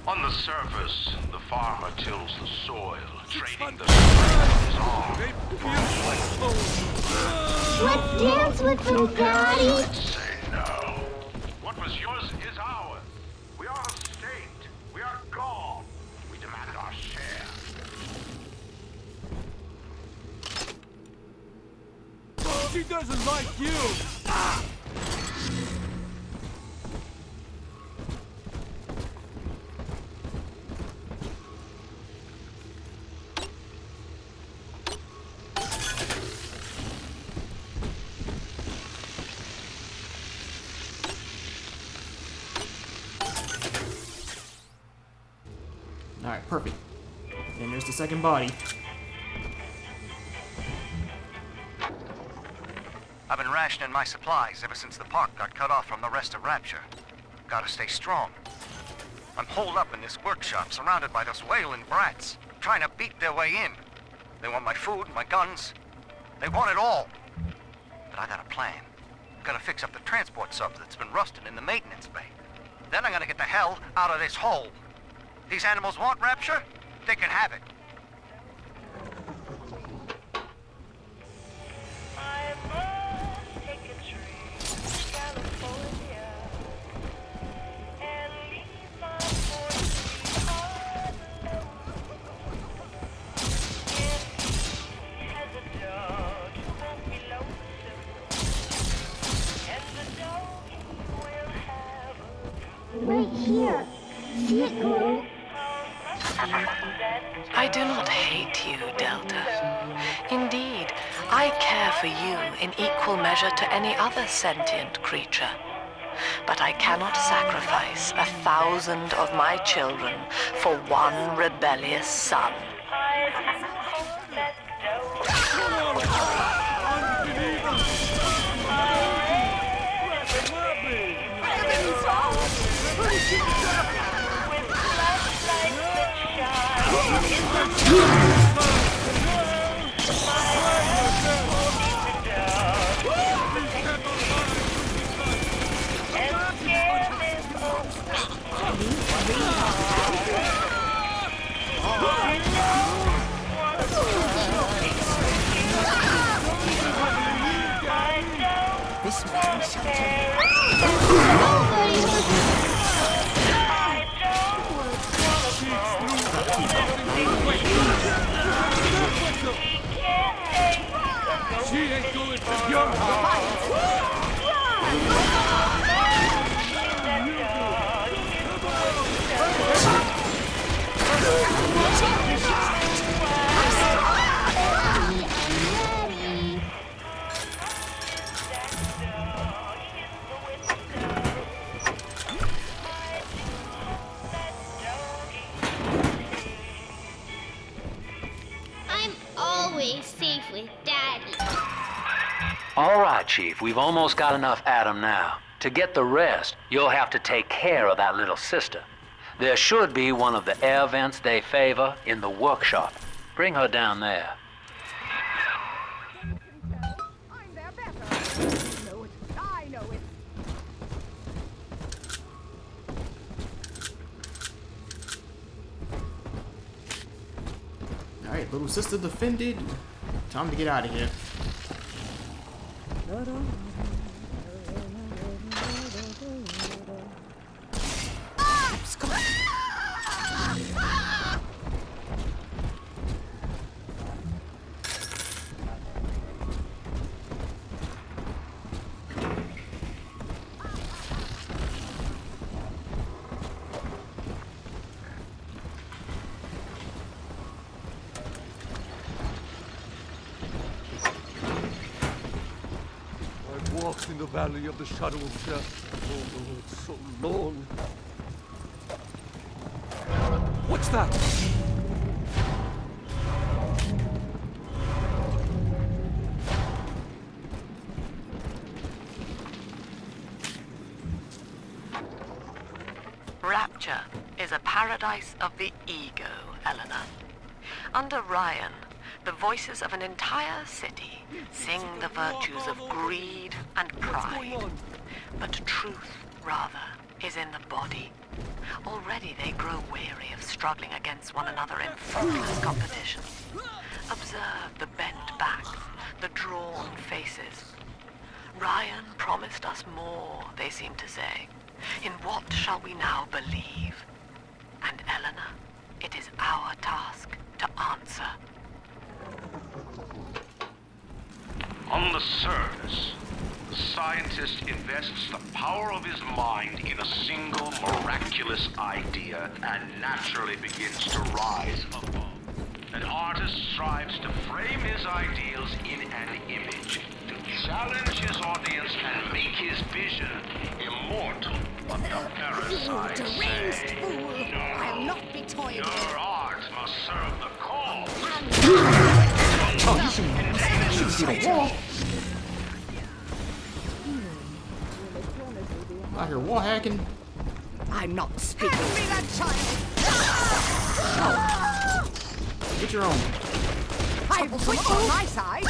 On the surface, the farmer tills the soil, trading the strength of his arm for a Let's dance with them, Daddy! say no. What was yours is ours. We are a state. We are God. We demand our share. She doesn't like you! Alright, perfect. And there's the second body. I've been rationing my supplies ever since the park got cut off from the rest of Rapture. Gotta stay strong. I'm holed up in this workshop, surrounded by those wailing brats, trying to beat their way in. They want my food, my guns. They want it all. But I got a plan. Gotta fix up the transport sub that's been rusting in the maintenance bay. Then I'm gonna get the hell out of this hole. These animals want Rapture? They can have it. I do not hate you, Delta. Indeed, I care for you in equal measure to any other sentient creature. But I cannot sacrifice 1,000 of my children for one rebellious son. This man shouted. She ain't going to your house. I'm always safe with Daddy. All right, Chief, we've almost got enough Adam now. To get the rest, you'll have to take care of that little sister. There should be one of the air vents they favor in the workshop. Bring her down there. I'm their better. You know it. I know it. Alright, little sister defended. Time to get out of here. I've walked in the valley of the shadow of death. Oh, it's so long. What's that? Rapture is a paradise of the ego, Eleanor. Under Ryan, the voices of an entire city sing the virtues of greed and pride. But truth, rather, is in the body. Already they grow weary of struggling against one another in fruitless competition. Observe the bent backs, the drawn faces. Ryan promised us more, they seem to say. In what shall we now believe? And Eleanor, it is our task to answer. On the surface, the scientist invests the power of his mind in a single miraculous idea and naturally begins to rise above. An artist strives to frame his ideals in an image, to challenge his audience and make his vision immortal. But the parasites say, no, I'll not be toyed your with. art must serve the cause. Oh, you should see the wall. Out here wall hacking. I'm not speaking. Hand me that child! Get your own. I've put on my side.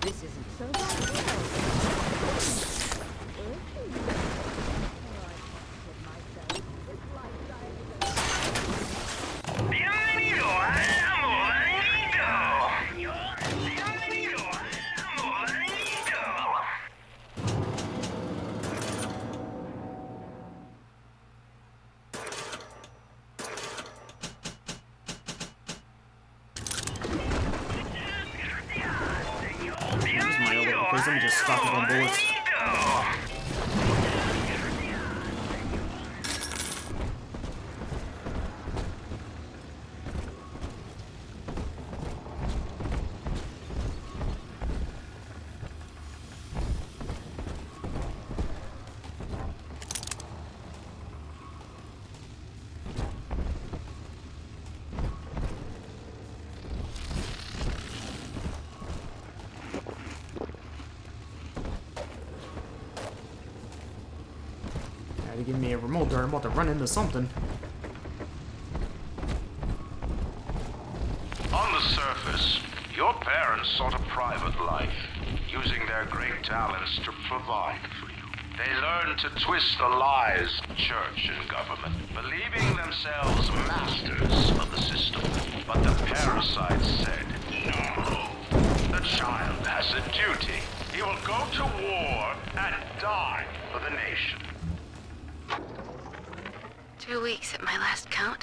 This isn't so bad. let me just stock up on bullets. They give me a remote dart. I'm about to run into something. On the surface, your parents sought a private life, using their great talents to provide for you. They learned to twist the lies of church and government, believing themselves masters of the system. But the parasites said, no. The child has a duty. He will go to war and die for the nation. 2 weeks at my last count.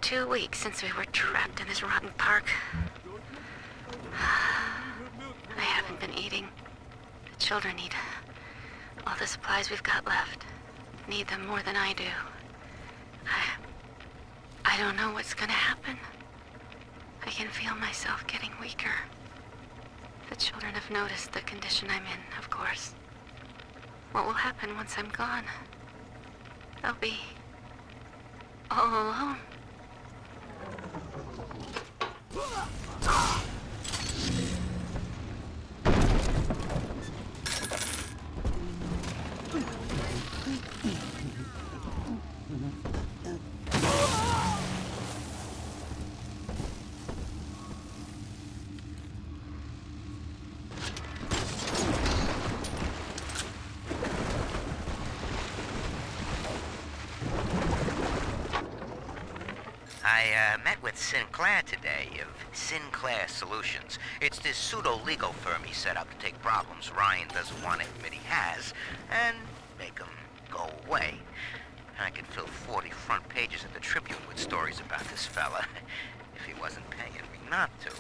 2 weeks since we were trapped in this rotten park. I haven't been eating. The children need all the supplies we've got left. Need them more than I do. I don't know what's gonna happen. I can feel myself getting weaker. The children have noticed the condition I'm in, of course. What will happen once I'm gone? They'll be all alone. I met with Sinclair today of Sinclair Solutions. It's this pseudo-legal firm he set up to take problems Ryan doesn't want to admit he has and make them go away. I could fill 40 front pages of the Tribune with stories about this fella if he wasn't paying me not to.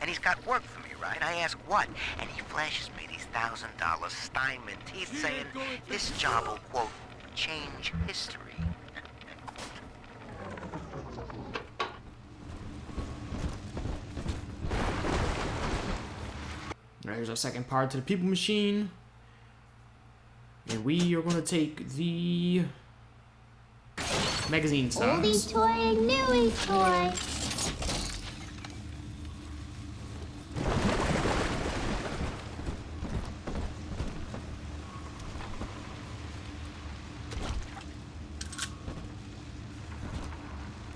And he's got work for me, right? I ask what? And he flashes me these $1,000 Steinman teeth saying this job will, quote, change history. Alright, here's our second part to the people machine. And we are gonna take the magazine sounds. Oldie toy, newie toy.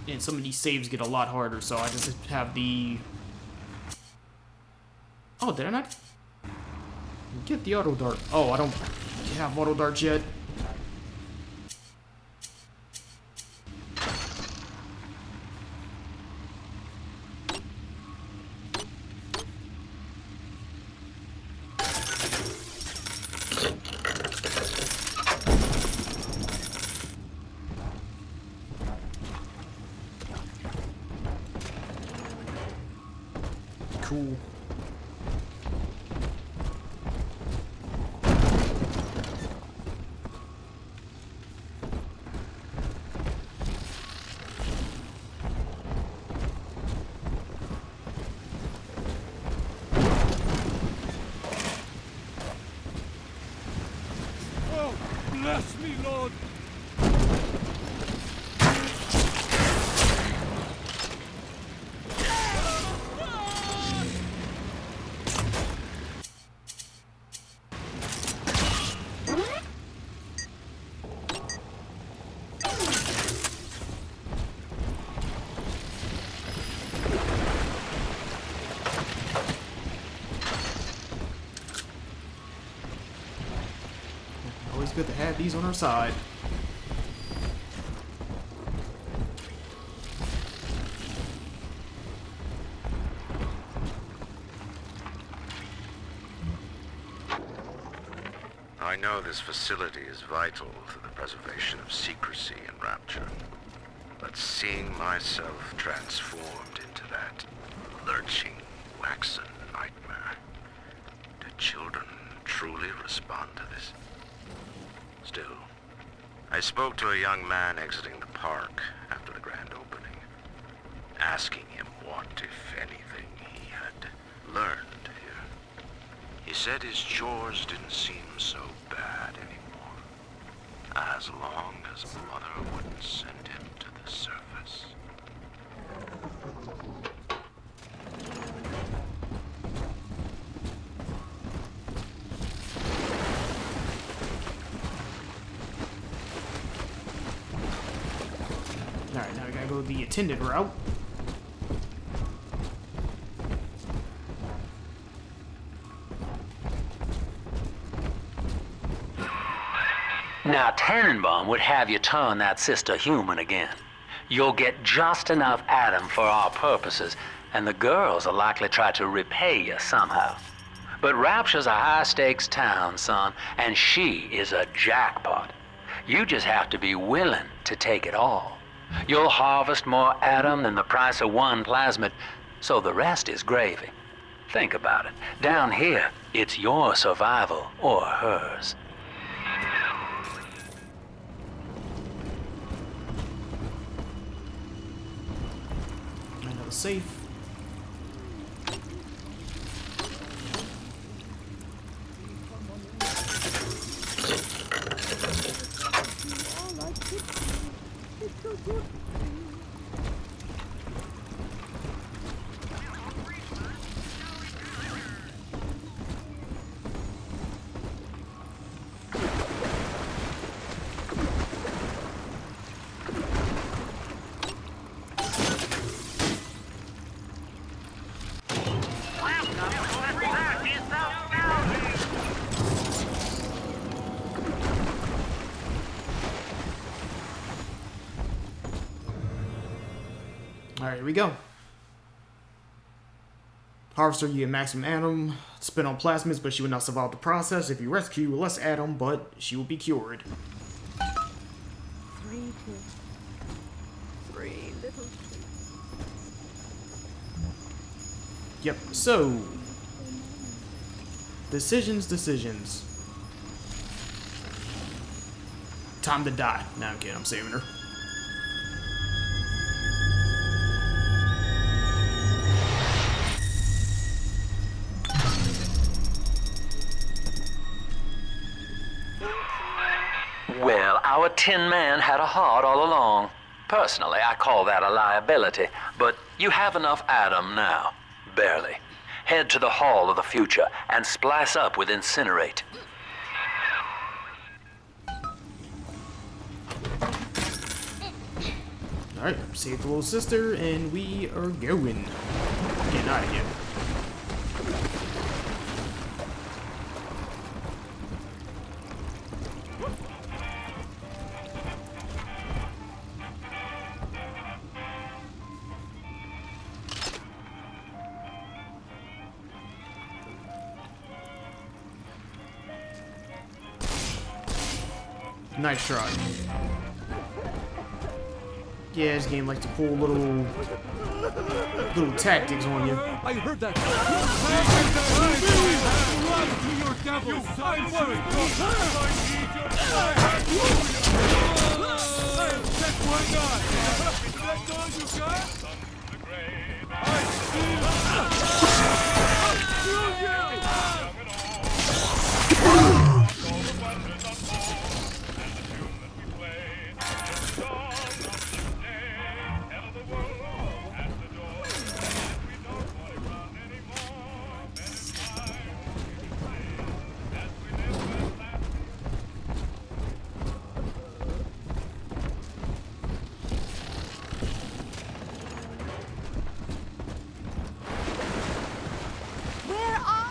And some of these saves get a lot harder, so I just have the... Oh, did I not get the auto dart? Oh, I don't have auto darts yet. Cool. Oh, bless me, Lord. Always good to have these on our side. I know this facility is vital to the preservation of secrecy in Rapture, but seeing myself transformed into that lurching, waxen nightmare, the children truly respond to this. Still, I spoke to a young man exiting the park after the grand opening, asking him what, if anything, he had learned here. He said his chores didn't seem so bad anymore, as long as Mother wouldn't send him to the surface. Alright, now we gotta go the attended route. Now, Tannenbaum would have you turn that sister human again. You'll get just enough Adam for our purposes, and the girls will likely try to repay you somehow. But Rapture's a high-stakes town, son, and she is a jackpot. You just have to be willing to take it all. You'll harvest more Adam than the price of one plasmid, so the rest is gravy. Think about it. Down here, it's your survival or hers. Another safe. Alright, here we go. Harvester, you get maximum Adam. Spin on plasmids, but she will not survive the process. If you rescue less Adam, but she will be cured. 3 kids. 3 little kids. Yep, so. Decisions. Time to die. Nah, I'm kidding, I'm saving her. Well, our Tin Man had a heart all along. Personally, I call that a liability, but you have enough Adam now. Barely. Head to the Hall of the Future and splice up with Incinerate. Alright, save the little sister, and we are going. Getting out of here. Nice try. Yeah, this game likes to pull little tactics on you. I heard that. Run to your devil. I'm worried. That's one guy. That's all you got? I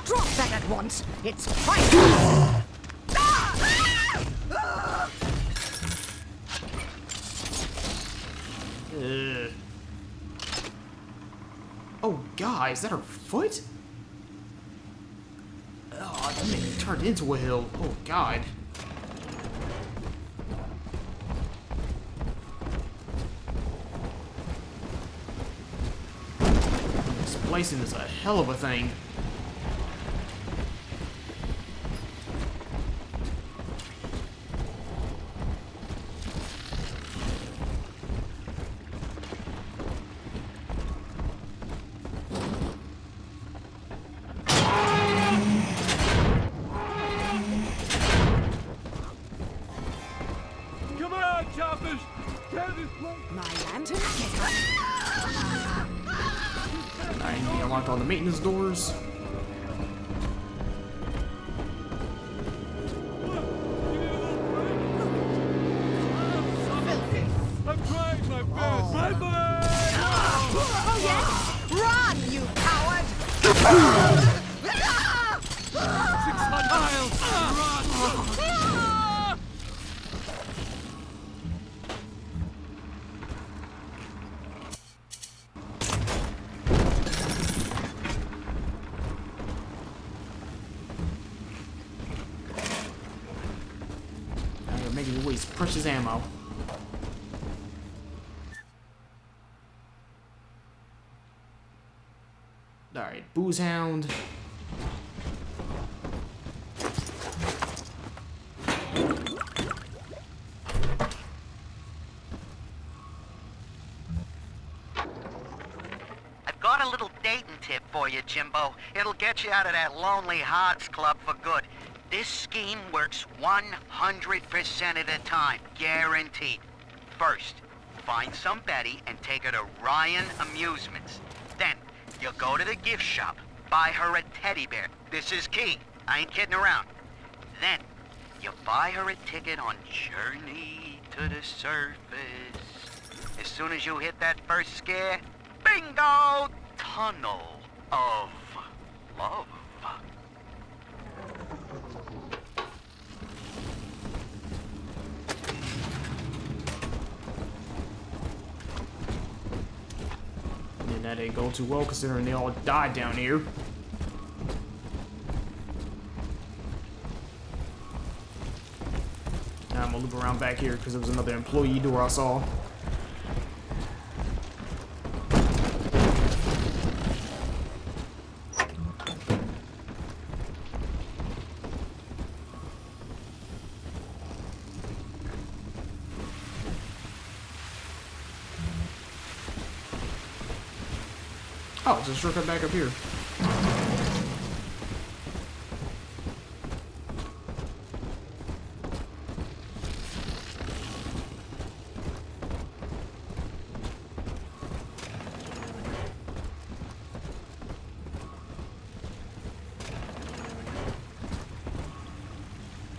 Drop that at once. It's priceless. Oh, God, is that her foot? Oh, that made me turned into a hill. Oh, God. Splicing is a hell of a thing. unlocked all the maintenance doors. I'm trying my best. Bye-bye! Oh, yes? Run, you coward! 600 miles! Run! Now you're making me waste precious ammo. Alright, Booze Hound. I've got a little dating tip for you, Jimbo. It'll get you out of that Lonely Hearts Club for good. This scheme works 100% of the time, guaranteed. First, find some Betty and take her to Ryan Amusements. Then, you'll go to the gift shop, buy her a teddy bear. This is key. I ain't kidding around. Then, you buy her a ticket on Journey to the Surface. As soon as you hit that first scare, bingo! Tunnel of Love. And that ain't going too well considering they all died down here. Now I'm gonna loop around back here because there was another employee door I saw. Oh, it's a shortcut back up here.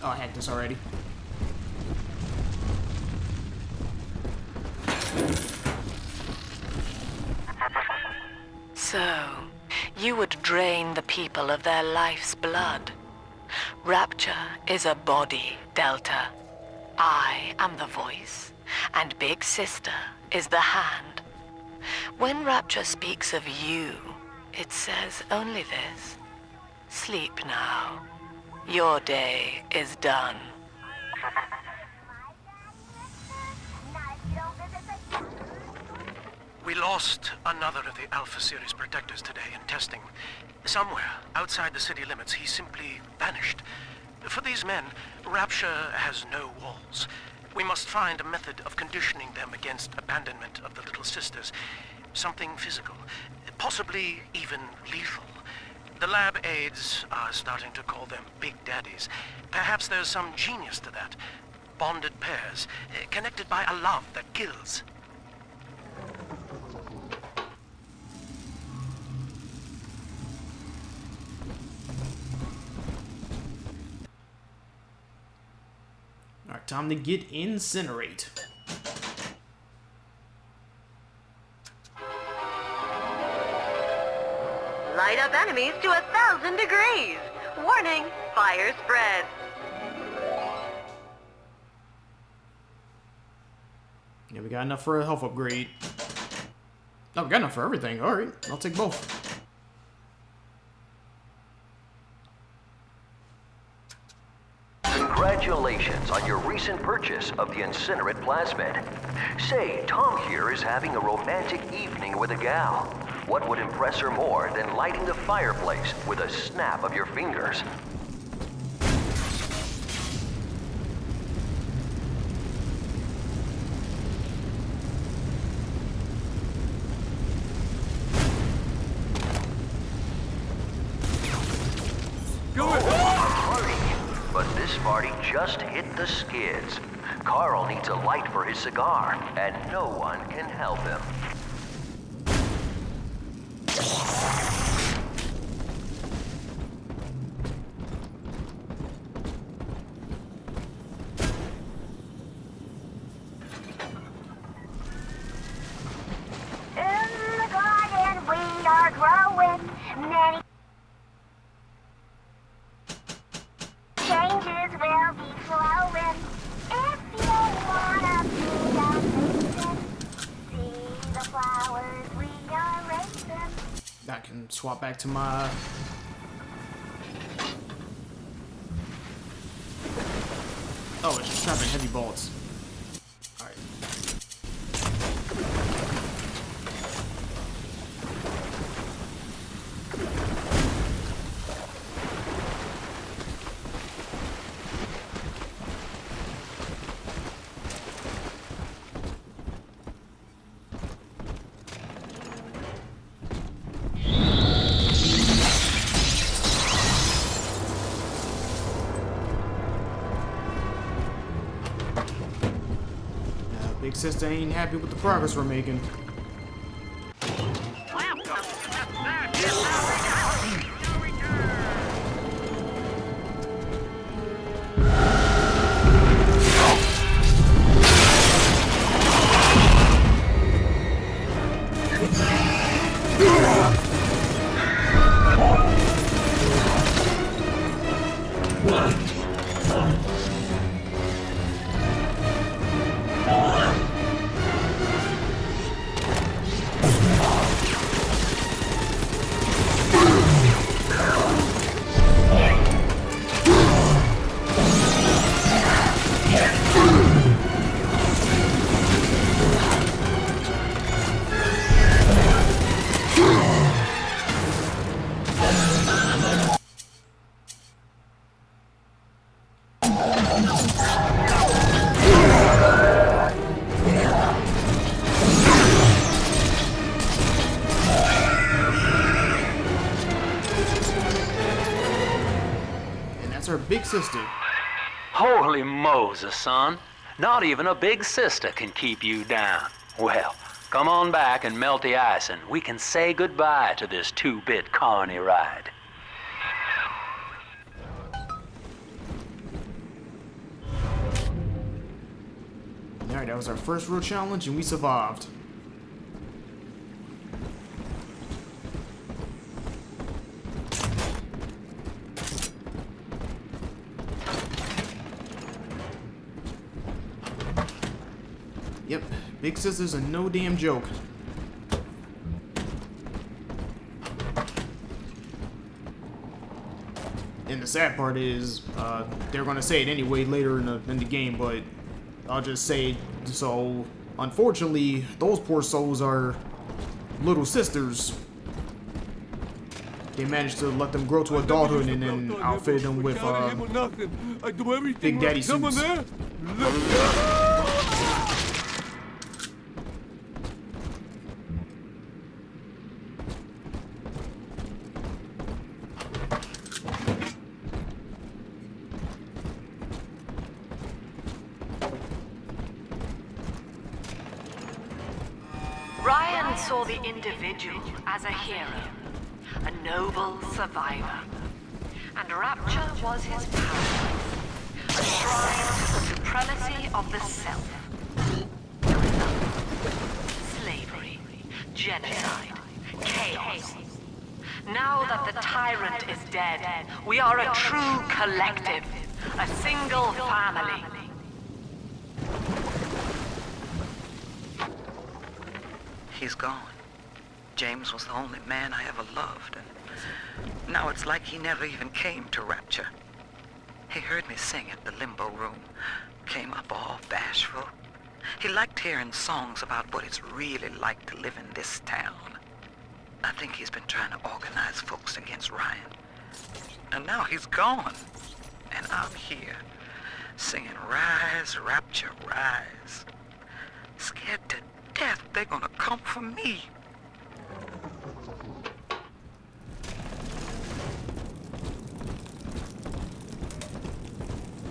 Oh, I hacked this already. So, you would drain the people of their life's blood. Rapture is a body, Delta. I am the voice, and Big Sister is the hand. When Rapture speaks of you, it says only this. Sleep now. Your day is done. We lost another of the Alpha Series protectors today in testing. Somewhere outside the city limits, he simply vanished. For these men, Rapture has no walls. We must find a method of conditioning them against abandonment of the Little Sisters. Something physical, possibly even lethal. The lab aides are starting to call them Big Daddies. Perhaps there's some genius to that. Bonded pairs, connected by a love that kills. Alright, time to get incinerate. Light up enemies to 1,000 degrees. Warning, fire spread. Yeah, we got enough for a health upgrade. Oh, we got enough for everything. Alright, I'll take both. Congratulations on your recent purchase of the incinerate plasmid. Say, Tom here is having a romantic evening with a gal. What would impress her more than lighting the fireplace with a snap of your fingers? But this party just hit the skids. Carl needs a light for his cigar, and no one can help him. I can swap back to my... Oh, it's just trapping heavy bolts. Alright. Big sister ain't happy with the progress we're making. Her big sister. Holy Moses, son. Not even a big sister can keep you down. Well, come on back and melt the ice and we can say goodbye to this 2-bit carny ride. Alright, that was our first real challenge and we survived. Yep, big sisters are no damn joke. And the sad part is, they're gonna say it anyway later in the game, but I'll just say, so unfortunately, those poor souls are little sisters. They managed to let them grow to adulthood and then outfit them with Big Daddy suits. Ryan saw the individual as a hero, a noble survivor. And Rapture was his paradise, a shrine to the supremacy of the self. Slavery, genocide, chaos. Now that the tyrant is dead, we are a true collective, a single family. He's gone. James was the only man I ever loved, and now it's like he never even came to Rapture. He heard me sing at the limbo room, came up all bashful. He liked hearing songs about what it's really like to live in this town. I think he's been trying to organize folks against Ryan. And now he's gone. And I'm here, singing Rise, Rapture, Rise. Scared to death they're gonna come for me.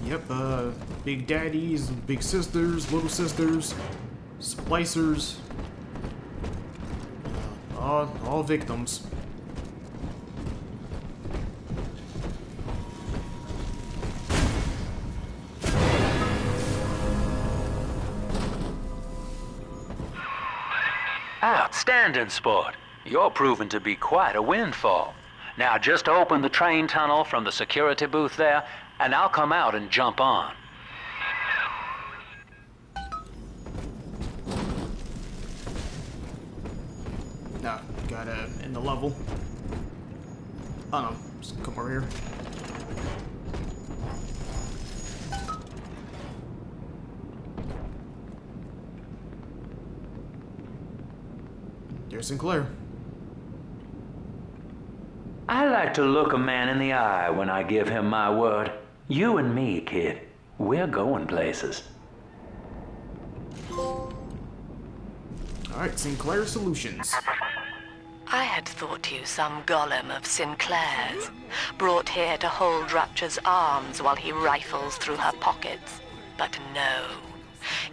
Yep, big daddies, big sisters, little sisters, splicers, all victims. Outstanding, sport. You're proving to be quite a windfall. Now just open the train tunnel from the security booth there, and I'll come out and jump on. Nah, Gotta end the level. Oh no, just come over here. There's Sinclair. I like to look a man in the eye when I give him my word. You and me, kid, we're going places. Alright, Sinclair Solutions. I had thought you some golem of Sinclair's, brought here to hold Rapture's arms while he rifles through her pockets. But no,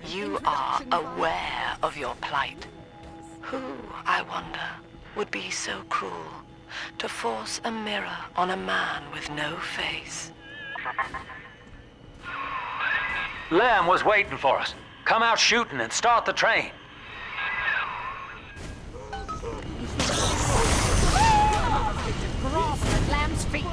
you are aware of your plight. Who, I wonder, would be so cruel to force a mirror on a man with no face? Lamb was waiting for us. Come out shooting and start the train. Grass at Lamb's feet.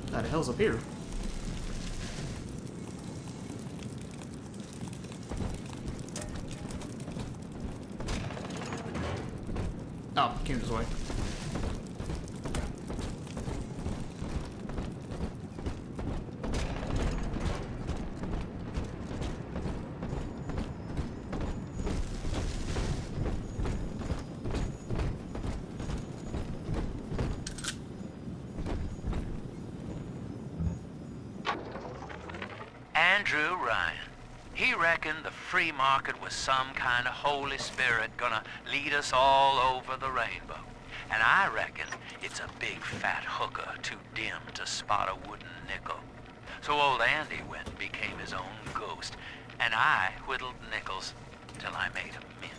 What the hell's up here? Oh, came this way. Andrew Ryan. He reckoned the free market was some kind of Holy Spirit gonna lead us all over the rainbow. And I reckon it's a big fat hooker too dim to spot a wooden nickel. So old Andy went and became his own ghost, and I whittled nickels till I made a mint.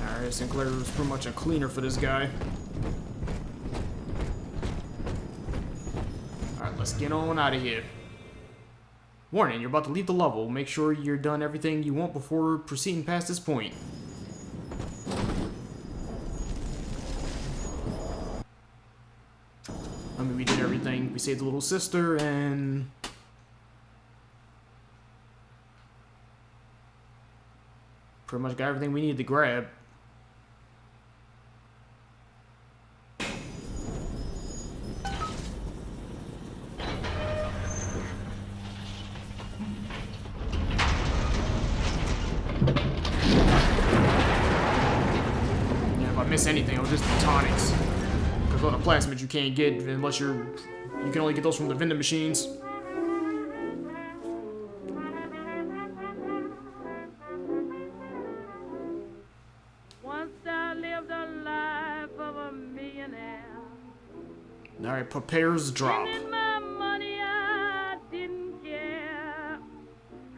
Alright, Sinclair was pretty much a cleaner for this guy. Alright, let's get on out of here. Warning, you're about to leave the level. Make sure you're done everything you want before proceeding past this point. I mean, we did everything. We saved the little sister and... pretty much got everything we needed to grab. Miss anything, it'll just be tonics. Because all the plasmids you can't get unless you can only get those from the vending machines. Once I lived a life of a millionaire. Alright, prepares drop. Spending my money, I didn't care.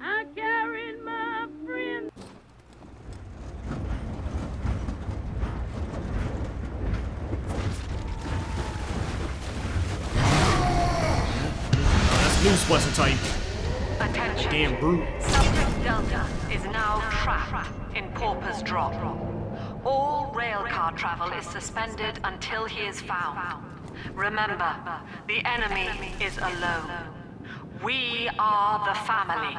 I carried my friends. New Splesser type. Attention. Damn brute. Subject Delta is now trapped in Pauper's Drop. All railcar travel is suspended until he is found. Remember, the enemy is alone. We are the family.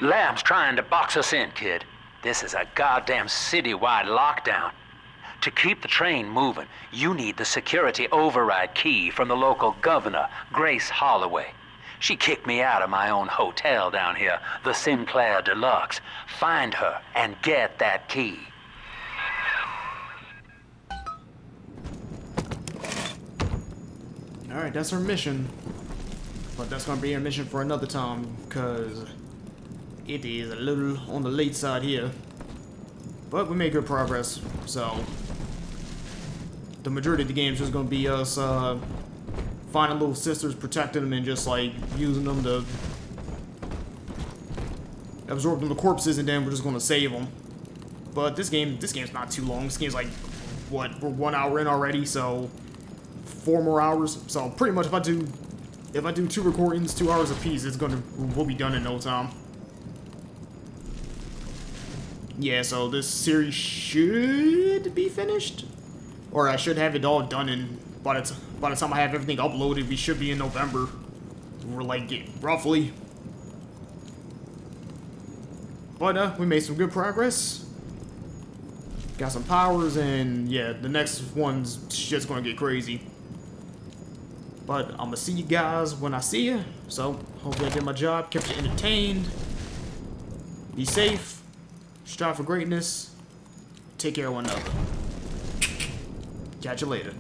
Lamb's trying to box us in, kid. This is a goddamn citywide lockdown. To keep the train moving, you need the security override key from the local governor, Grace Holloway. She kicked me out of my own hotel down here, the Sinclair Deluxe. Find her and get that key. Alright, that's our mission. But that's gonna be our mission for another time, because it is a little on the late side here. But we made good progress, so the majority of the game is just gonna be us finding little sisters, protecting them, and just like using them to absorb them the corpses, and then we're just gonna save them. But this game's not too long. This game's like, what, we're 1 hour in already, so 4 more hours. So pretty much if I do 2 recordings, 2 hours apiece, we'll be done in no time. Yeah, so this series should be finished, or I should have it all done in by the time I have everything uploaded. We should be in November. We're like roughly. But we made some good progress. Got some powers, and yeah, the next one's just gonna get crazy. But I'm gonna see you guys when I see you. So hopefully I did my job, kept you entertained. Be safe. Strive for greatness. Take care of one another. Catch you later.